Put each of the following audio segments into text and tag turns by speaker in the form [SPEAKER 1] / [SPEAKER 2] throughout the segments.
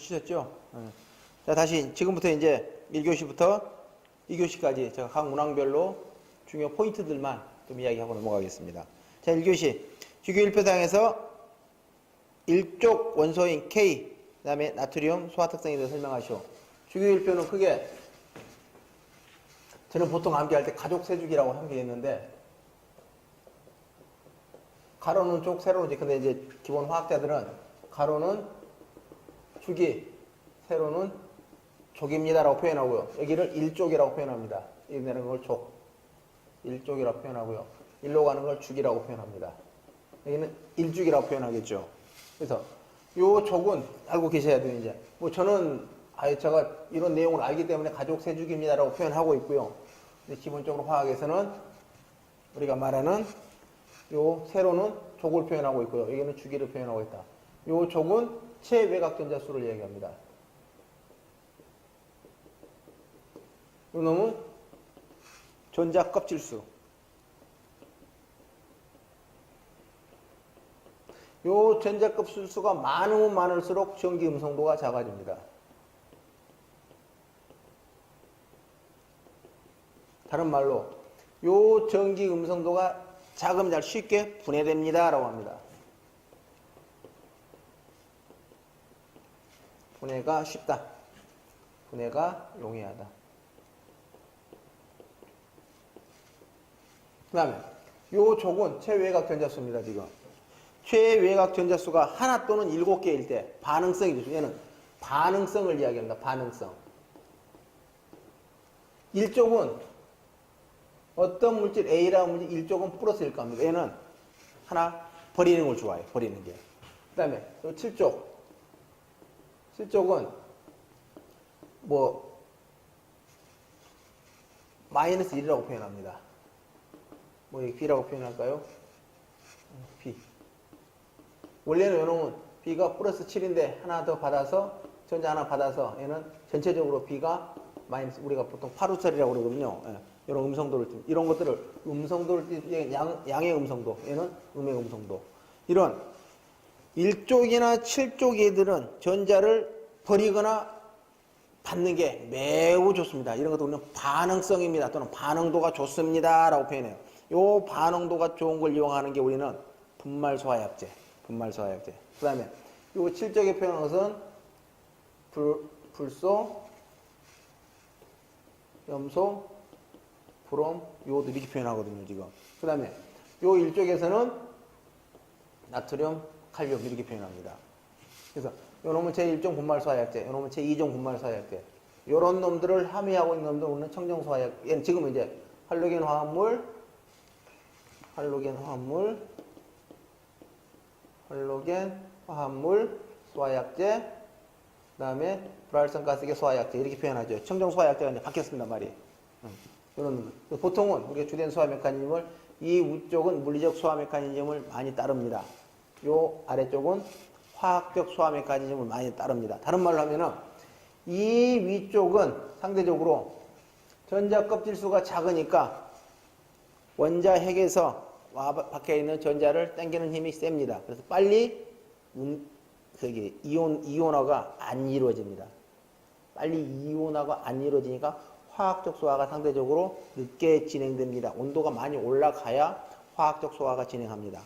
[SPEAKER 1] 하셨죠? 자, 다시 지금부터 이제 1교시부터 2교시까지 제가 각 문항별로 중요 포인트들만 좀 이야기하고 넘어가겠습니다. 자, 1교시 주기 1표상에서 일족 원소인 K, 그 다음에 나트륨 소화 특성에 대해서 설명하시오. 주기 1표는 크게 저는 보통 암기할 때 가족 세주기라고 암기했는데, 가로는 쪽, 세로는 쪽. 근데 이제 기본 화학자들은 가로는 주기, 세로는 족입니다라고 표현하고요. 여기를 일족이라고 표현합니다. 여기 내는 걸 족, 일족이라고 표현하고요. 일로 가는 걸 주기라고 표현합니다. 여기는 일주기라고 표현하겠죠. 그래서 요 족은 알고 계셔야 돼요. 이제 뭐 저는 제가 이런 내용을 알기 때문에 가족 세주기입니다라고 표현하고 있고요. 근데 기본적으로 화학에서는 우리가 말하는 요 세로는 족을 표현하고 있고요. 여기는 주기를 표현하고 있다. 요 족은 체외곽 전자수를 얘기합니다. 요 놈은 전자 껍질수. 요 전자 껍질수가 많으면 많을수록 전기 음성도가 작아집니다. 다른 말로 요 전기 음성도가 작으면 잘 쉽게 분해됩니다 라고 합니다. 분해가 쉽다. 분해가 용이하다. 그 다음에 요 족은 최외곽 전자수입니다. 지금 최외곽 전자수가 하나 또는 7개일 때 반응성이죠. 얘는 반응성을 이야기합니다. 반응성. 일족은 어떤 물질 A라는 물질 일족은 플러스일 겁니다. 얘는 하나 버리는 걸 좋아해요. 버리는 게. 그 다음에 요 7족. 7족은 뭐 마이너스 1이라고 표현합니다. 뭐 여기 B라고 표현할까요? B. 원래는 요놈은 B가 플러스 7인데 하나 더 받아서 전자 하나 받아서 얘는 전체적으로 B가 마이너스, 우리가 보통 파루설이라고 그러거든요. 예. 이런 음성도를 이런 것들을 음성도를 양의 음성도, 얘는 음의 음성도. 이런 1쪽이나 7쪽 얘들은 전자를 버리거나 받는 게 매우 좋습니다. 이런 것도 우리는 반응성입니다. 또는 반응도가 좋습니다 라고 표현해요. 요 반응도가 좋은 걸 이용하는 게 우리는 분말소화약제. 분말소화약제. 그 다음에 요 7쪽에 표현한 것은 불소, 염소, 브롬, 요것도 이렇게 표현하거든요, 지금. 그 다음에 요 1쪽에서는 나트륨, 칼륨 이렇게 표현합니다. 그래서 요 놈은 제1종 분말소화약제, 요 놈은 제2종 분말소화약제. 요런 놈들을 함유하고 있는 놈들은 우리는 청정소화약, 얘는 지금 이제 할로겐 화합물, 소화약제, 그 다음에 불활성가스계 소화약제 이렇게 표현하죠. 청정소화약제가 이제 바뀌었습니다, 말이. 이런 보통은 우리가 주된 소화 메커니즘을 이 위쪽은 물리적 소화 메커니즘을 많이 따릅니다. 요 아래쪽은 화학적 소화 메커니즘을 많이 따릅니다. 다른 말로 하면은 이 위쪽은 상대적으로 전자 껍질수가 작으니까 원자 핵에서 밖에 있는 전자를 당기는 힘이 셉니다. 그래서 빨리 이온화가 안 이루어집니다. 빨리 이온화가 안 이루어지니까 화학적 소화가 상대적으로 늦게 진행됩니다. 온도가 많이 올라가야 화학적 소화가 진행합니다.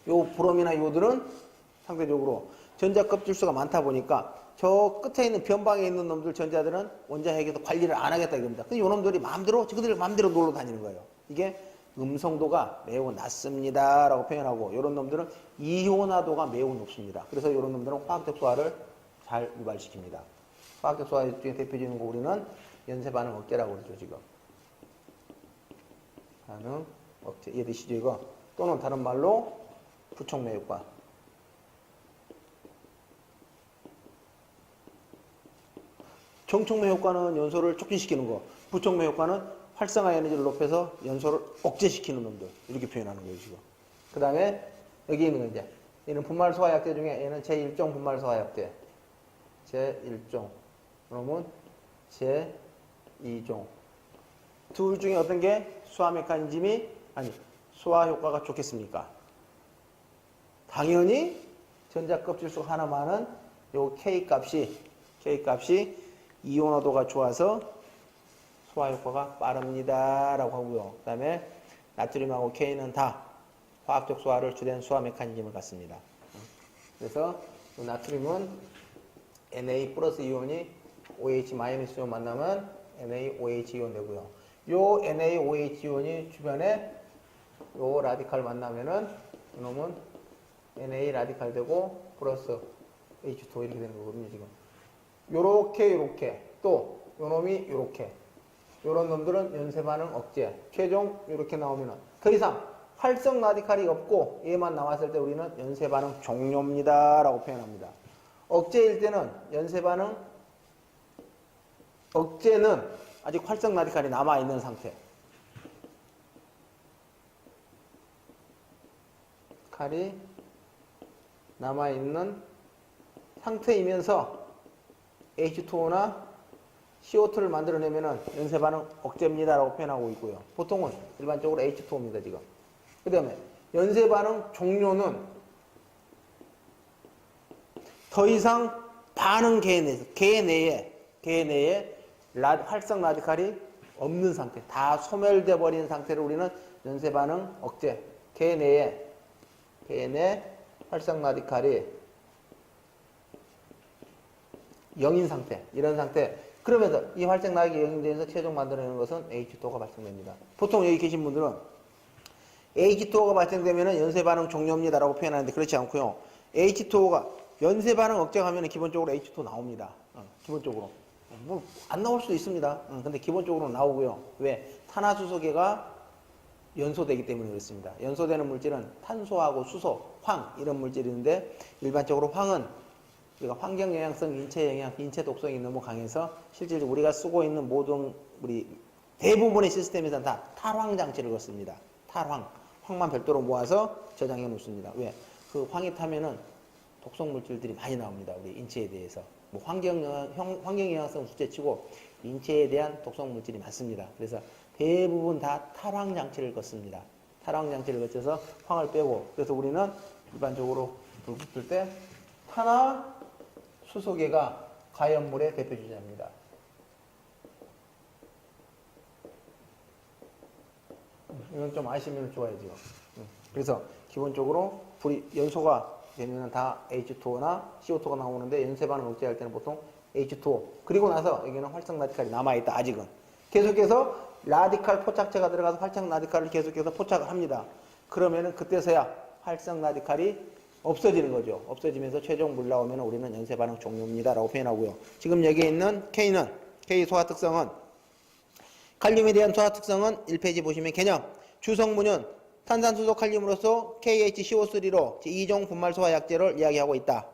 [SPEAKER 1] 요 브롬이나 요들은 상대적으로 전자 껍질수가 많다 보니까 저 끝에 있는 변방에 있는 놈들 전자들은 원자 핵에서 관리를 안 하겠다 이겁니다. 근데 요 놈들이 마음대로 저들 마음대로 놀러 다니는 거예요. 이게 음성도가 매우 낮습니다 라고 표현하고, 요런 놈들은 이온화도가 매우 높습니다. 그래서 요런 놈들은 화학적 소화를 잘 유발시킵니다. 화학적 소화 중에 대표적인 거 우리는 연쇄 반응 억제라고 그러죠, 지금. 반응 억제. 이해되시죠, 이거? 또는 다른 말로 부촉매 효과. 정촉매 효과는 연소를 촉진시키는 거. 부촉매 효과는 활성화 에너지를 높여서 연소를 억제시키는 놈들. 이렇게 표현하는 거예요, 지금. 그 다음에 여기 있는 거 이제. 얘는 분말소화약제 중에 얘는 제1종 분말소화약제. 제1종. 그러면 제2종. 둘 중에 어떤 게 소화 메커니즘이 소화 효과가 좋겠습니까? 당연히 전자껍질 속 하나만은 요 K 값이 이온화도가 좋아서 소화 효과가 빠릅니다 라고 하고요. 그 다음에 나트륨하고 K는 다 화학적 소화를 주된 소화 메커니즘을 갖습니다. 그래서 나트륨은 Na 플러스 이온이 OH 마이너스 이온 만나면 NaOH 이온 되고요. 요 NaOH 이온이 주변에 요 라디칼 만나면은 이놈은 Na 라디칼 되고 플러스 H2O 이렇게 되는 거거든요, 지금. 요렇게 또 요놈이 요렇게 요런 놈들은 연쇄 반응 억제. 최종 요렇게 나오면은 더 이상 활성 라디칼이 없고 얘만 나왔을 때 우리는 연쇄 반응 종료입니다 라고 표현합니다. 억제일 때는 연쇄 반응 억제는 아직 활성 라디칼이 남아있는 상태. 칼이 남아있는 상태이면서 H2O나 CO2를 만들어내면은 연쇄 반응 억제입니다 라고 표현하고 있고요. 보통은 일반적으로 H2O입니다, 지금. 그 다음에 연쇄 반응 종료는 더 이상 반응 계 내에 활성 라디칼이 없는 상태, 다 소멸돼 버린 상태를 우리는 연쇄 반응 억제. 계 내 활성 라디칼이 0인 상태, 이런 상태. 그러면서 이 활성 라디칼이 0이 돼서 최종 만들어내는 것은 H2O가 발생됩니다. 보통 여기 계신 분들은 H2O가 발생되면 연쇄 반응 종료입니다라고 표현하는데 그렇지 않고요. H2O가 연쇄 반응 억제하면 기본적으로 H2O 나옵니다. 기본적으로. 뭐 안 나올 수도 있습니다. 근데 기본적으로 나오고요. 왜? 탄화수소계가 연소되기 때문에 그렇습니다. 연소되는 물질은 탄소하고 수소, 황 이런 물질인데 일반적으로 황은 우리가 환경 영향성, 인체 독성이 너무 강해서 실제로 우리가 쓰고 있는 모든 우리 대부분의 시스템에서는 다 탈황 장치를 갖습니다. 황만 별도로 모아서 저장해 놓습니다. 왜? 그 황이 타면은 독성 물질들이 많이 나옵니다. 우리 인체에 대해서. 뭐 환경 영향성 수치치고 인체에 대한 독성 물질이 많습니다. 그래서 대부분 다 탈황 장치를 걷습니다. 탈황 장치를 거쳐서 황을 빼고, 그래서 우리는 일반적으로 불 붙을 때 탄화 수소계가 가연물의 대표 주자입니다. 이건 좀 아시면 좋아야죠. 그래서 기본적으로 불이 연소가 되면 다 H2O나 CO2가 나오는데 연쇄 반응 억제할 때는 보통 H2O. 그리고 나서 여기는 활성 라디칼이 남아있다, 아직은. 계속해서 라디칼 포착체가 들어가서 활성 라디칼을 계속해서 포착을 합니다. 그러면은 그때서야 활성 라디칼이 없어지는 거죠. 없어지면서 최종 물 나오면 우리는 연쇄 반응 종료입니다 라고 표현하고요. 지금 여기에 있는 K 소화 특성은, 칼륨에 대한 소화 특성은 1페이지 보시면 개념. 주성분은 탄산수소 칼륨으로서 KHCO3로 제2종 분말 소화 약제를 이야기하고 있다.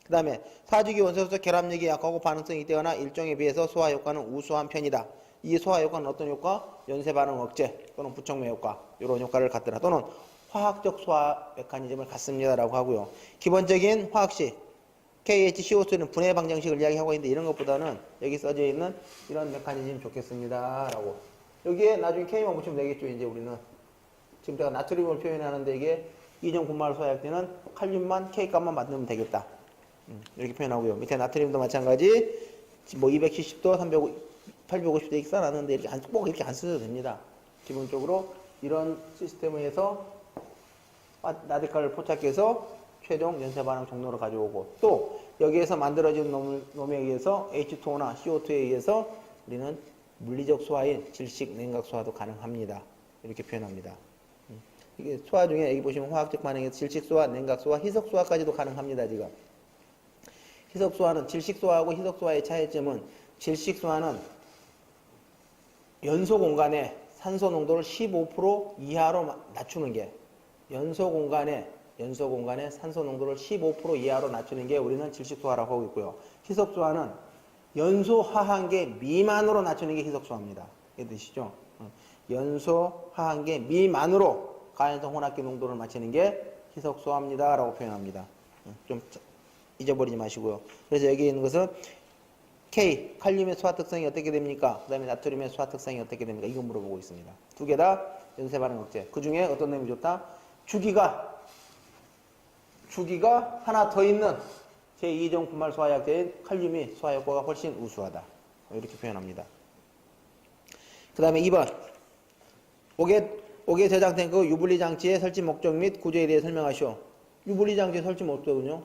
[SPEAKER 1] 그 다음에 사주기 원소로서 결합력이 약하고 반응성이 뛰어나 일종에 비해서 소화 효과는 우수한 편이다. 이 소화 효과는 어떤 효과? 연쇄 반응 억제 또는 부촉매 효과, 이런 효과를 갖더라. 또는 화학적 소화 메커니즘을 갖습니다라고 하고요. 기본적인 화학식 KHCO3는 분해 방정식을 이야기하고 있는데 이런 것보다는 여기 써져 있는 이런 메커니즘 좋겠습니다라고. 여기에 나중에 K만 붙이면 되겠죠. 이제 우리는 지금 제가 나트륨을 표현하는데 이게 이종 분말 소화할 때는 칼륨만 K 값만 만들면 되겠다. 이렇게 표현하고요. 밑에 나트륨도 마찬가지. 뭐 270도, 850도 이렇게 써놨는데 이렇게 꼭 이렇게 안 써도 됩니다. 기본적으로 이런 시스템에서 라디칼을 포착해서 최종 연쇄 반응 종료로 가져오고, 또 여기에서 만들어진 놈에 의해서 H2O나 CO2에 의해서 우리는 물리적 소화인 질식 냉각 소화도 가능합니다. 이렇게 표현합니다. 이게 소화 중에 여기 보시면 화학적 반응에서 질식 소화, 냉각 소화, 희석 소화까지도 가능합니다. 지금 희석 소화는 질식 소화하고 희석 소화의 차이점은, 질식 소화는 연소 공간에 산소 농도를 15% 이하로 낮추는 게, 연소 공간에 산소 농도를 15% 이하로 낮추는 게 우리는 질식 소화라고 하고 있고요. 희석 소화는 연소 화한계 미만으로 낮추는 게 희석 소화입니다. 이해되시죠? 연소 화한계 미만으로 가연성 혼합계 농도를 맞추는 게 희석 소화입니다라고 표현합니다. 좀 잊어버리지 마시고요. 그래서 여기 있는 것은 K, 칼륨의 소화 특성이 어떻게 됩니까? 그 다음에 나트륨의 소화 특성이 어떻게 됩니까? 이거 물어보고 있습니다. 두 개 다 연쇄 반응 억제. 그 중에 어떤 놈이 좋다? 주기가 하나 더 있는 제2종 분말 소화약제인 칼륨이 소화 효과가 훨씬 우수하다. 이렇게 표현합니다. 그 다음에 2번. 옥외 저장 탱크 유분리 장치의 설치 목적 및 구조에 대해 설명하시오. 유분리 장치의 설치 목적은요?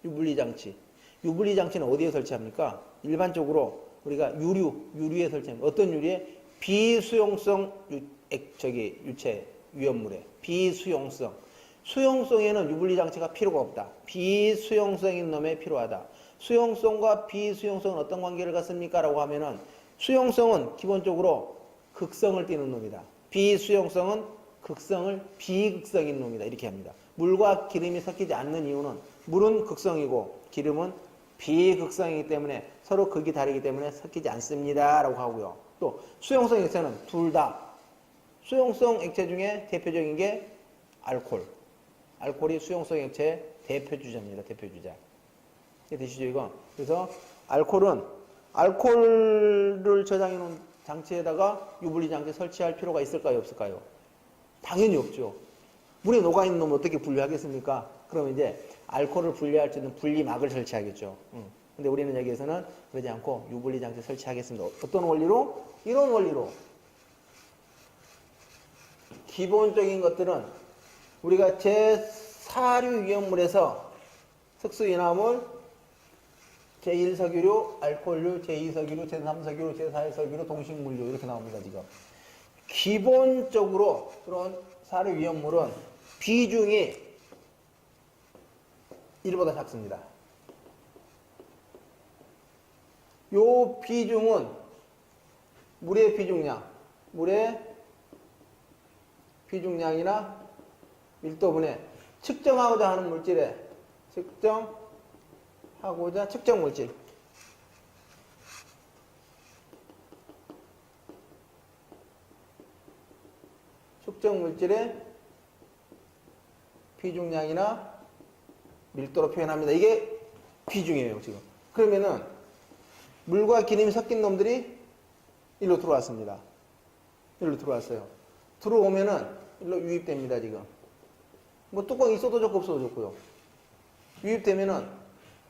[SPEAKER 1] 유분리 장치. 유분리 장치는 어디에 설치합니까? 일반적으로 우리가 유류에 설치합니다. 어떤 유리에? 비수용성 유체, 위험물에. 비수용성. 수용성에는 유분리 장치가 필요가 없다. 비수용성인 놈에 필요하다. 수용성과 비수용성은 어떤 관계를 갖습니까? 라고 하면은 수용성은 기본적으로 극성을 띠는 놈이다. 비수용성은 비극성인 놈이다. 이렇게 합니다. 물과 기름이 섞이지 않는 이유는 물은 극성이고 기름은 비극성이기 때문에 서로 극이 다르기 때문에 섞이지 않습니다. 라고 하고요. 또 수용성 액체는 둘 다. 수용성 액체 중에 대표적인 게 알코올. 알코올이 수용성 액체의 대표주자입니다. 대표주자. 되시죠 이거? 그래서 알코올을 저장해 놓은 장치에다가 유분리 장치 설치할 필요가 있을까요? 없을까요? 당연히 없죠. 물에 녹아있는 놈을 어떻게 분리하겠습니까? 그러면 이제 알코올을 분리할 수 있는 분리막을 설치하겠죠. 근데 우리는 여기에서는 그러지 않고 유분리 장치 설치하겠습니다. 어떤 원리로? 이런 원리로. 기본적인 것들은 우리가 제4류 위험물에서 특수인화물, 제1석유류, 알코올류, 제2석유류, 제3석유류, 제4석유류, 동식물류 이렇게 나옵니다. 지금. 기본적으로 그런 사료 위험물은 비중이 1보다 작습니다. 요 비중은 물의 비중량이나 밀도분에 측정하고자 하는 물질에 측정 물질 측정 물질의 비중량이나 밀도로 표현합니다. 이게 비중이에요, 지금. 그러면은 물과 기름이 섞인 놈들이 일로 들어왔습니다. 일로 들어왔어요. 들어오면은 일로 유입됩니다, 지금. 뭐 뚜껑이 있어도 좋고 없어도 좋고요. 유입되면은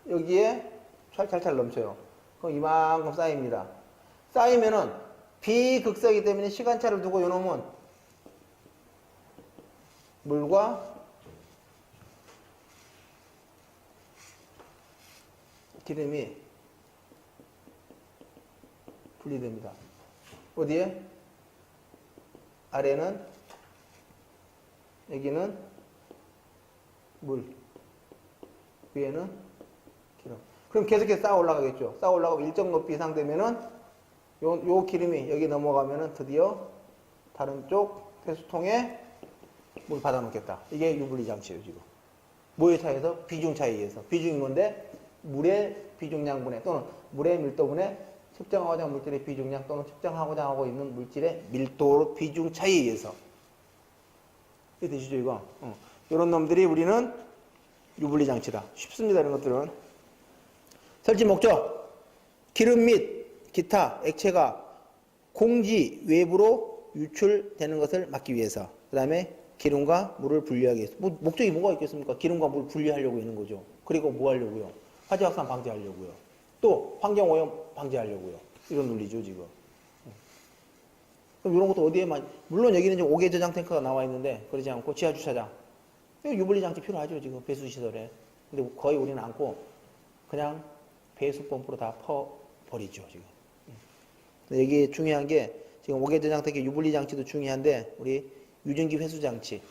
[SPEAKER 1] 여기에 찰찰찰 넘쳐요. 그럼 이만큼 쌓입니다. 쌓이면은 비극성이기 때문에 시간차를 두고 요놈은 물과 기름이 분리됩니다. 어디에? 아래는 여기는 물, 위에는 기름. 그럼 계속해서 쌓아 올라가겠죠. 쌓아 올라가고 일정 높이 이상 되면은 요 기름이 여기 넘어가면은 드디어 다른 쪽 폐수통에 물 받아놓겠다. 이게 유분리 장치예요, 지금. 뭐에 차이에서? 비중 차이에 의해서. 비중인 건데 물의 비중량분에 또는 물의 밀도분에 측정하고자 하는 물질의 비중량 또는 측정하고자 하고 있는 물질의 밀도 비중 차이에 의해서. 이게 되시죠, 이거? 이런 놈들이 우리는 유분리 장치다. 쉽습니다, 이런 것들은. 설치 목적. 기름 및 기타 액체가 공지 외부로 유출되는 것을 막기 위해서. 그 다음에 기름과 물을 분리하기 위해서. 목적이 뭐가 있겠습니까? 기름과 물을 분리하려고 있는 거죠. 그리고 뭐 하려고요? 화재 확산 방지하려고요. 또 환경오염 방지하려고요. 이런 논리죠, 지금. 그럼 이런 것도 어디에 물론 여기는 지금 5개 저장 탱크가 나와 있는데 그러지 않고 지하 주차장. 유분리 장치 필요하죠, 지금 배수 시설에. 근데 거의 우리는 않고 그냥 배수 펌프로 다 퍼버리죠, 지금. 여기 중요한 게 지금 5개 저장 탱크 유분리 장치도 중요한데 우리 유증기 회수 장치.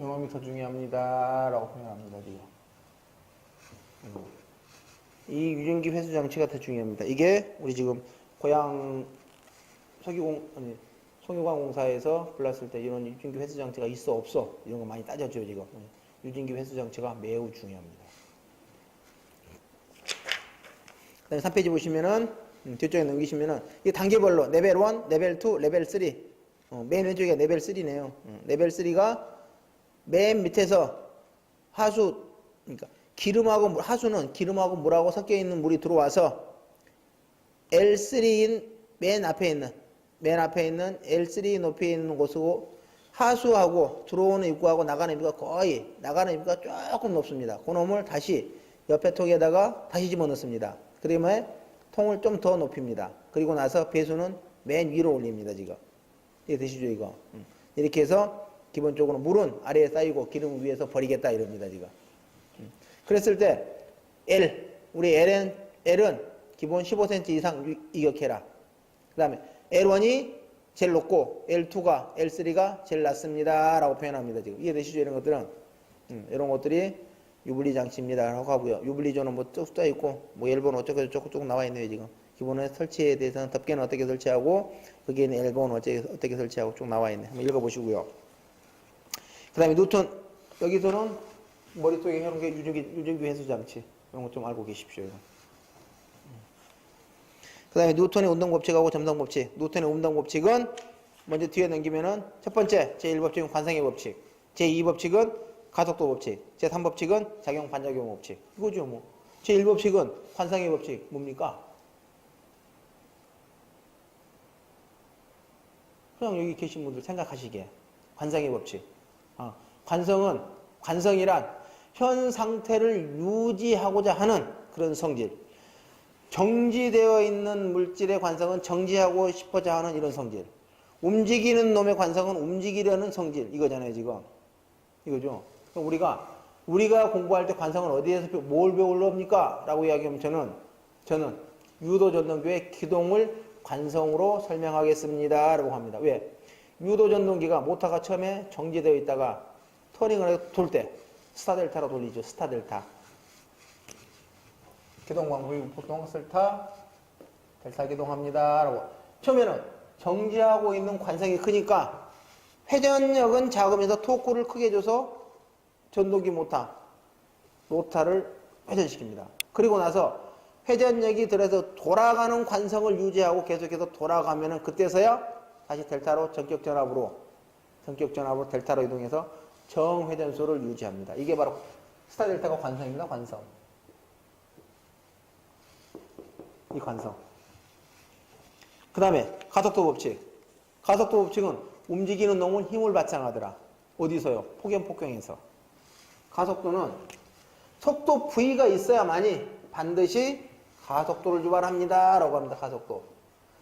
[SPEAKER 1] 이놈이 더 중요합니다. 라고 표현합니다, 지금. 이 유증기 회수 장치가 더 중요합니다. 이게 우리 지금 고양 송유관공사에서 불났을 때 이런 유증기 회수 장치가 있어 없어 이런 거 많이 따졌죠, 지금. 유증기 회수 장치가 매우 중요합니다. 그 다음에 3페이지 보시면은 뒤쪽에 넘기시면은 이 단계별로 레벨 1, 레벨 2, 레벨 3. 맨 왼쪽에 레벨 3네요. 레벨 3가 맨 밑에서 하수, 그러니까 하수는 기름하고 물하고 섞여 있는 물이 들어와서 L3인 맨 앞에 있는 L3 높이에 있는 곳이고 하수하고 들어오는 입구하고 나가는 입구가 조금 높습니다. 그놈을 다시 옆에 통에다가 다시 집어넣습니다. 그러면 통을 좀 더 높입니다. 그리고 나서 배수는 맨 위로 올립니다. 지금 이게 되시죠 이거? 이렇게 해서 기본적으로 물은 아래에 쌓이고 기름은 위에서 버리겠다 이럽니다. 지금. 그랬을 때 우리 L은 기본 15cm 이상 이격해라. 그 다음에 L1이 제일 높고 L2가 L3가 제일 낮습니다 라고 표현합니다. 지금 이해되시죠? 이런 것들은 이런 것들이 유불리 장치입니다 라고 하고요. 유불리조는 뭐 쭉 써 있고 뭐 L번 어쩌고 저쩌고 쭉 나와 있네요. 지금 기본의 설치에 대해서는 덮개는 어떻게 설치하고 거기에는 L번 어떻게 설치하고 쭉 나와 있네. 한번 읽어보시고요. 그 다음에 뉴턴, 여기서는 머릿속에 해놓은 게 유전기 회수 장치 이런 거 좀 알고 계십시오. 그 다음에 뉴턴의 운동 법칙하고 점성 법칙. 뉴턴의 운동 법칙은 먼저 뒤에 넘기면은 첫 번째 제1법칙은 관성의 법칙, 제2법칙은 가속도 법칙, 제3법칙은 작용 반작용 법칙. 이거죠 뭐. 제1법칙은 관성의 법칙 뭡니까? 그냥 여기 계신 분들 생각하시기에 관성의 법칙. 관성이란 현 상태를 유지하고자 하는 그런 성질. 정지되어 있는 물질의 관성은 정지하고 싶어자 하는 이런 성질. 움직이는 놈의 관성은 움직이려는 성질. 이거잖아요, 지금. 이거죠. 우리가 공부할 때 관성은 어디에서 뭘 배우려 합니까? 라고 이야기하면 저는 유도 전동기의 기동을 관성으로 설명하겠습니다. 라고 합니다. 왜? 유도 전동기가 모터가 처음에 정지되어 있다가 터닝을 돌 때 스타 델타로 돌리죠. 스타 델타. 기동광부 보통 델타 기동합니다. 라고. 처음에는 정지하고 있는 관성이 크니까 회전력은 작으면서 토크를 크게 줘서 전동기 로타를 회전시킵니다. 그리고 나서 회전력이 들어서 돌아가는 관성을 유지하고 계속해서 돌아가면은 그때서야 다시 델타로 전격 전압으로 델타로 이동해서 정회전소를 유지합니다. 이게 바로 스타 델타가 관성입니다. 관성. 이 관성. 그 다음에 가속도 법칙. 가속도 법칙은 움직이는 놈은 힘을 발생하더라. 어디서요? 폭염폭경에서. 가속도는 속도 V가 있어야만이 반드시 가속도를 유발합니다. 라고 합니다. 가속도.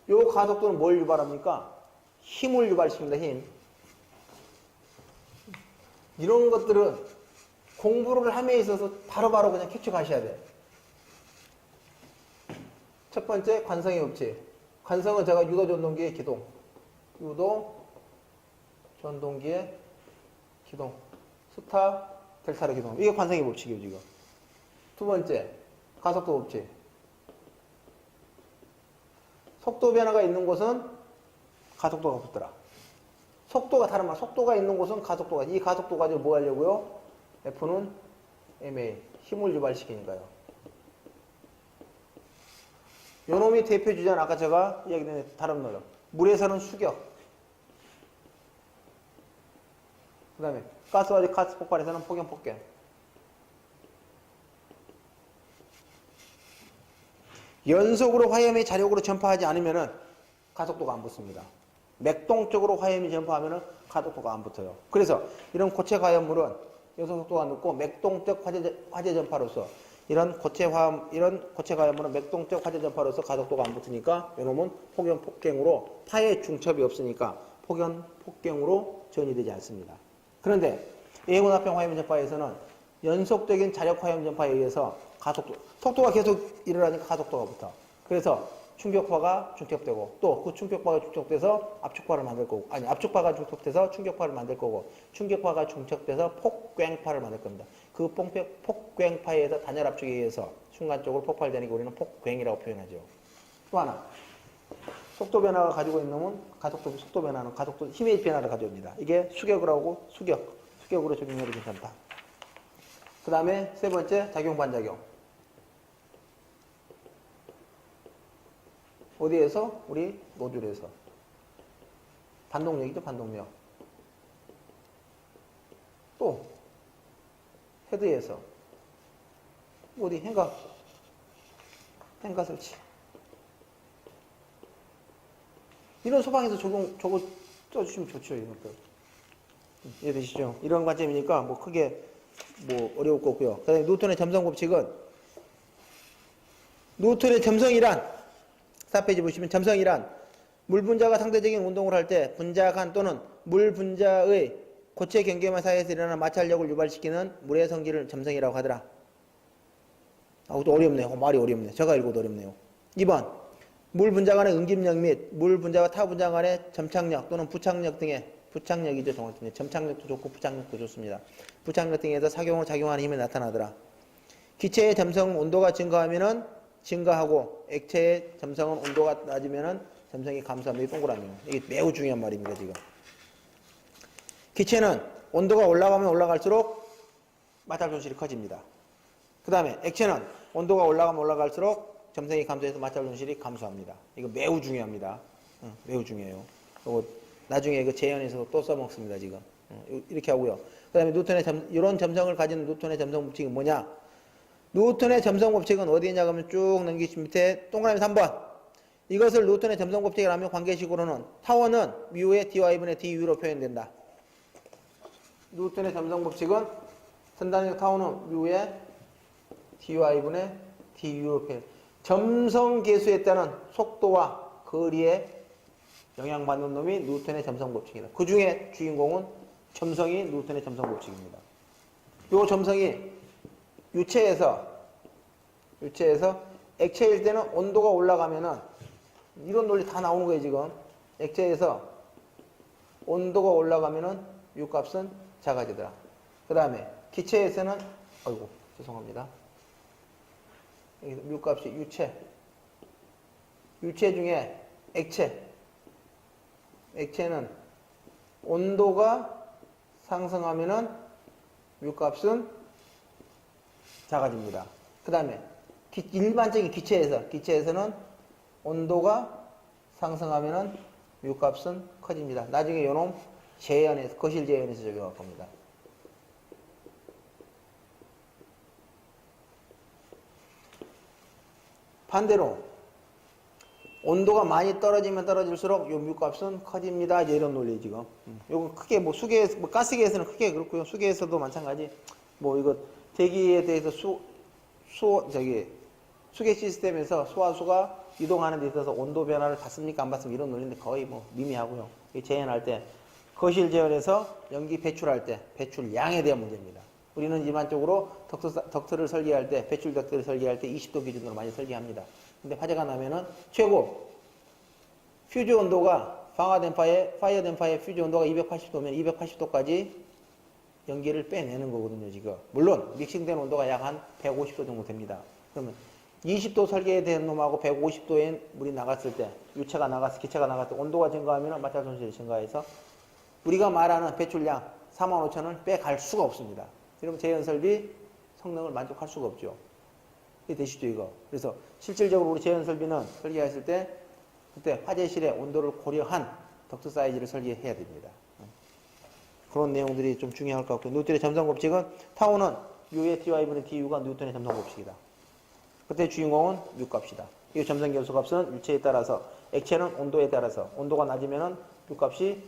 [SPEAKER 1] 요 가속도는 뭘 유발합니까? 힘을 유발시킵니다. 힘. 이런 것들은 공부를 함에 있어서 바로바로 그냥 캐치하셔야 돼. 첫 번째 관성의 법칙. 관성은 제가 유도 전동기의 기동. 유도 전동기의 기동. 스타 델타의 기동. 이게 관성의 법칙이에요, 지금. 두 번째 가속도 법칙. 속도 변화가 있는 곳은 가속도가 붙더라. 속도가 다른 말, 속도가 있는 곳은 가속도가. 이 가속도 가지고 뭐 하려고요? F는 MA. 힘을 유발시키니까요. 요놈이 대표 주제는 아까 제가 이야기드린 다른 놈. 물에서는 수격. 그 다음에 가스와리 가스 폭발에서는 폭염 폭경. 연속으로 화염이 자력으로 전파하지 않으면은 가속도가 안 붙습니다. 맥동적으로 화염이 전파하면은 가속도가 안 붙어요. 그래서 이런 고체 화염물은 연속 속도가 높고 맥동적 화재 전파로서 이런 고체 화염물은 맥동적 화재 전파로서 가속도가 안 붙으니까 이놈은 폭염 폭경으로 파의 중첩이 없으니까 폭염 폭경으로 전이되지 않습니다. 그런데 예고납병 화염 전파에서는 연속적인 자력 화염 전파에 의해서 속도가 계속 일어나니까 가속도가 붙어. 그래서 충격파가 중첩되고 또 그 충격파가 중첩돼서 압축파를 만들 거고, 아니 압축파가 중첩돼서 충격파를 만들 거고, 충격파가 중첩돼서 폭괭파를 만들 겁니다. 그 폭괭파에 의해서 단열 압축에 의해서 순간적으로 폭발되는 게 우리는 폭괭이라고 표현하죠. 또 하나, 속도 변화가 가지고 있는 놈은 속도 변화는 가속도 힘의 변화를 가져옵니다. 이게 수격을 하고 수격으로 적용해도 괜찮다. 그 다음에 세 번째 작용 반작용. 어디에서? 우리 노즐에서. 반동력이죠, 반동력. 또 헤드에서 어디 행각 설치. 이런 소방에서 저거 써주시면 좋죠, 이런 것들. 이해되시죠? 이런 관점이니까 뭐 크게 뭐 어려울 거 없고요. 그다음에 뉴턴의 점성 법칙은 뉴턴의 점성이란 4페이지 보시면 점성이란 물 분자가 상대적인 운동을 할 때 분자 간 또는 물 분자의 고체 경계만 사이에서 일어나는 마찰력을 유발시키는 물의 성질을 점성이라고 하더라. 아, 또 어렵네요. 말이 어렵네요. 제가 읽어도 어렵네요. 2번 물 분자 간의 응집력 및 물 분자와 타 분자 간의 점착력 또는 부착력 등의 부착력이죠. 정확히 점착력도 좋고 부착력도 좋습니다. 부착력 등에서 작용을 작용하는 힘이 나타나더라. 기체의 점성 온도가 증가하면은 증가하고 액체의 점성은 온도가 낮으면은 점성이 감소합니다. 이 동그라미요. 이게 매우 중요한 말입니다. 지금 기체는 온도가 올라가면 올라갈수록 마찰 손실이 커집니다. 그 다음에 액체는 온도가 올라가면 올라갈수록 점성이 감소해서 마찰 손실이 감소합니다. 이거 매우 중요합니다. 매우 중요해요. 이거 나중에 그 재현에서 또 써먹습니다. 지금 이렇게 하고요. 그 다음에 뉴턴의 이런 점성을 가진 뉴턴의 점성 법칙은 뭐냐? 뉴턴의 점성 법칙은 어디 있냐 그러면 쭉 넘기시면 밑에 동그라미 3번. 이것을 뉴턴의 점성 법칙이라면 관계식으로는 타워는 뮤의 dy분의 du로 표현된다. 뉴턴의 점성 법칙은 선단력 타워는 뮤의 dy분의 du로 표현. 점성 계수에 따른 속도와 거리에 영향받는 놈이 뉴턴의 점성 법칙이다. 그 중에 주인공은 점성이 뉴턴의 점성 법칙입니다. 이 점성이 유체에서 액체일 때는 온도가 올라가면은 이런 논리 다 나오는 거예요, 지금. 액체에서 온도가 올라가면은 뮤 값은 작아지더라. 그 다음에 기체에서는 아이고 죄송합니다. 여기서 뮤 값이 유체 중에 액체는 온도가 상승하면은 뮤 값은 작아집니다. 그 다음에 일반적인 기체에서는 온도가 상승하면은 뮤 값은 커집니다. 나중에 요놈 거실 재현에서 적용할 겁니다. 반대로 온도가 많이 떨어지면 떨어질수록 요 뮤 값은 커집니다. 이제 이런 논리 지금. 요거 크게 뭐 가스계에서는 크게 그렇고요. 수계에서도 마찬가지. 뭐 이거 대기에 대해서 수계 시스템에서 수화수가 이동하는 데 있어서 온도 변화를 받습니까? 안 받습니까? 이런 논리인데 거의 뭐 미미하고요. 재현할 때, 거실 재현에서 연기 배출할 때, 배출량에 대한 문제입니다. 우리는 일반적으로 덕트를 설계할 때, 배출 덕트를 설계할 때 20도 기준으로 많이 설계합니다. 근데 화재가 나면은 최고 퓨즈 온도가 파이어 댐파의 퓨즈 온도가 280도면 280도까지 연기를 빼내는 거거든요, 지금. 물론 믹싱된 온도가 약 한 150도 정도 됩니다. 그러면 20도 설계된 놈하고 150도에 물이 나갔을 때, 기체가 나갔을 때 온도가 증가하면 마찰 손실이 증가해서 우리가 말하는 배출량 45,000을 빼갈 수가 없습니다. 여러분 재현 설비 성능을 만족할 수가 없죠. 이게 되시죠, 이거. 그래서 실질적으로 우리 재현 설비는 설계했을 때 그때 화재실의 온도를 고려한 덕트 사이즈를 설계해야 됩니다. 그런 내용들이 좀 중요할 것 같고, 뉴턴의 점성 법칙은 타워는 U의 dy분의 du가 뉴턴의 점성 법칙이다. 그때 주인공은 뮤 값이다. 이 점성 결수 값은 유체에 따라서, 액체는 온도에 따라서, 온도가 낮으면은 뮤 값이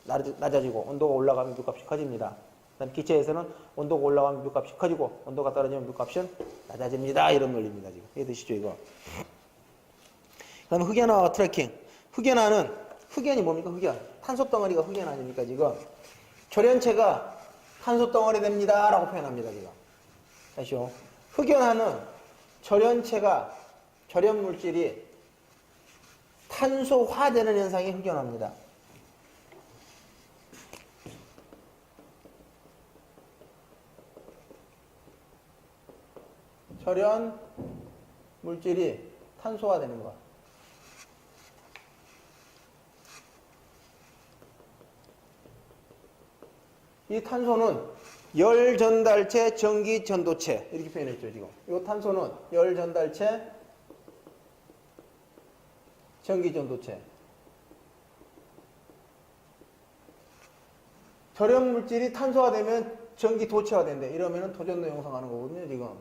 [SPEAKER 1] 낮아지고, 온도가 올라가면 뮤 값이 커집니다. 그다음 기체에서는 온도가 올라가면 뮤 값이 커지고, 온도가 떨어지면 뮤 값은 낮아집니다. 이런 논리입니다. 지금 이해되시죠, 이거? 그다음 흑연화와 트래킹. 흑연이 뭡니까? 흑연. 탄소 덩어리가 흑연 아닙니까? 지금 절연체가 탄소 덩어리 됩니다. 라고 표현합니다. 지금. 아시죠? 흑연화는 절연 물질이 탄소화되는 현상이 흑연화입니다. 절연 물질이 탄소화되는 것. 이 탄소는 열 전달체, 전기 전도체 이렇게 표현했죠, 지금. 이 탄소는 열 전달체, 전기전도체. 절연 물질이 탄소화되면 전기도체화 된대. 이러면은 도전도 형성하는 거거든요, 지금.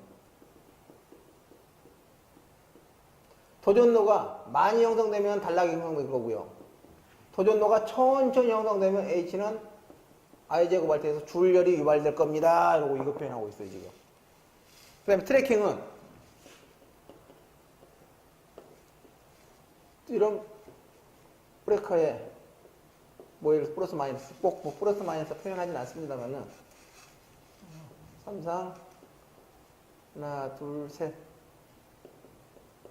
[SPEAKER 1] 도전도가 많이 형성되면 단락이 형성될 거고요. 도전도가 천천히 형성되면 H는 I제곱 발태에서 줄열이 유발될 겁니다. 이러고 이거 표현하고 있어요, 지금. 그 다음에 트래킹은 이런 브레이커에 뭐 플러스 마이너스 꼭 뭐 플러스 마이너스 표현하진 않습니다만은 삼상 하나 둘 셋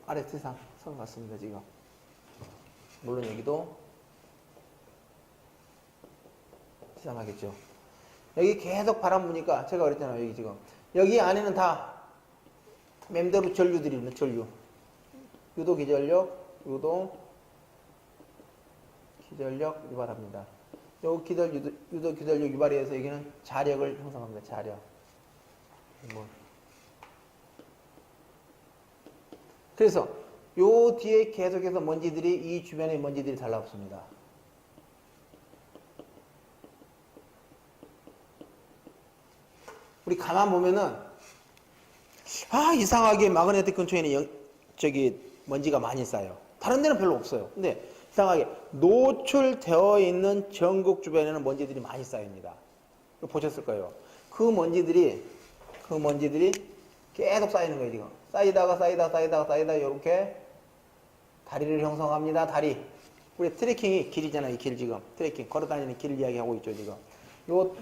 [SPEAKER 1] 아래 세상 선 같습니다 지금. 물론 여기도 시상하겠죠. 여기 계속 바람 부니까 제가 그랬잖아요. 여기 지금 여기 안에는 다 맴대로 전류들입니다. 전류. 유도 기전력, 유도 기전력 유발합니다. 요 유도 기전력 유발에 의해서 여기는 자력을 형성합니다. 자력. 뭐. 그래서 요 뒤에 계속해서 먼지들이 이 주변의 먼지들이 달라붙습니다. 우리 가만 보면은 이상하게 마그네틱 근처에는 먼지가 많이 쌓여. 다른 데는 별로 없어요. 근데 이상하게 노출되어 있는 전극 주변에는 먼지들이 많이 쌓입니다. 보셨을 거예요. 그 먼지들이 계속 쌓이는 거예요, 지금. 쌓이다가 이렇게 다리를 형성합니다. 다리. 우리 트래킹이 길이잖아요, 이 길 지금. 트래킹, 걸어다니는 길 이야기하고 있죠, 지금.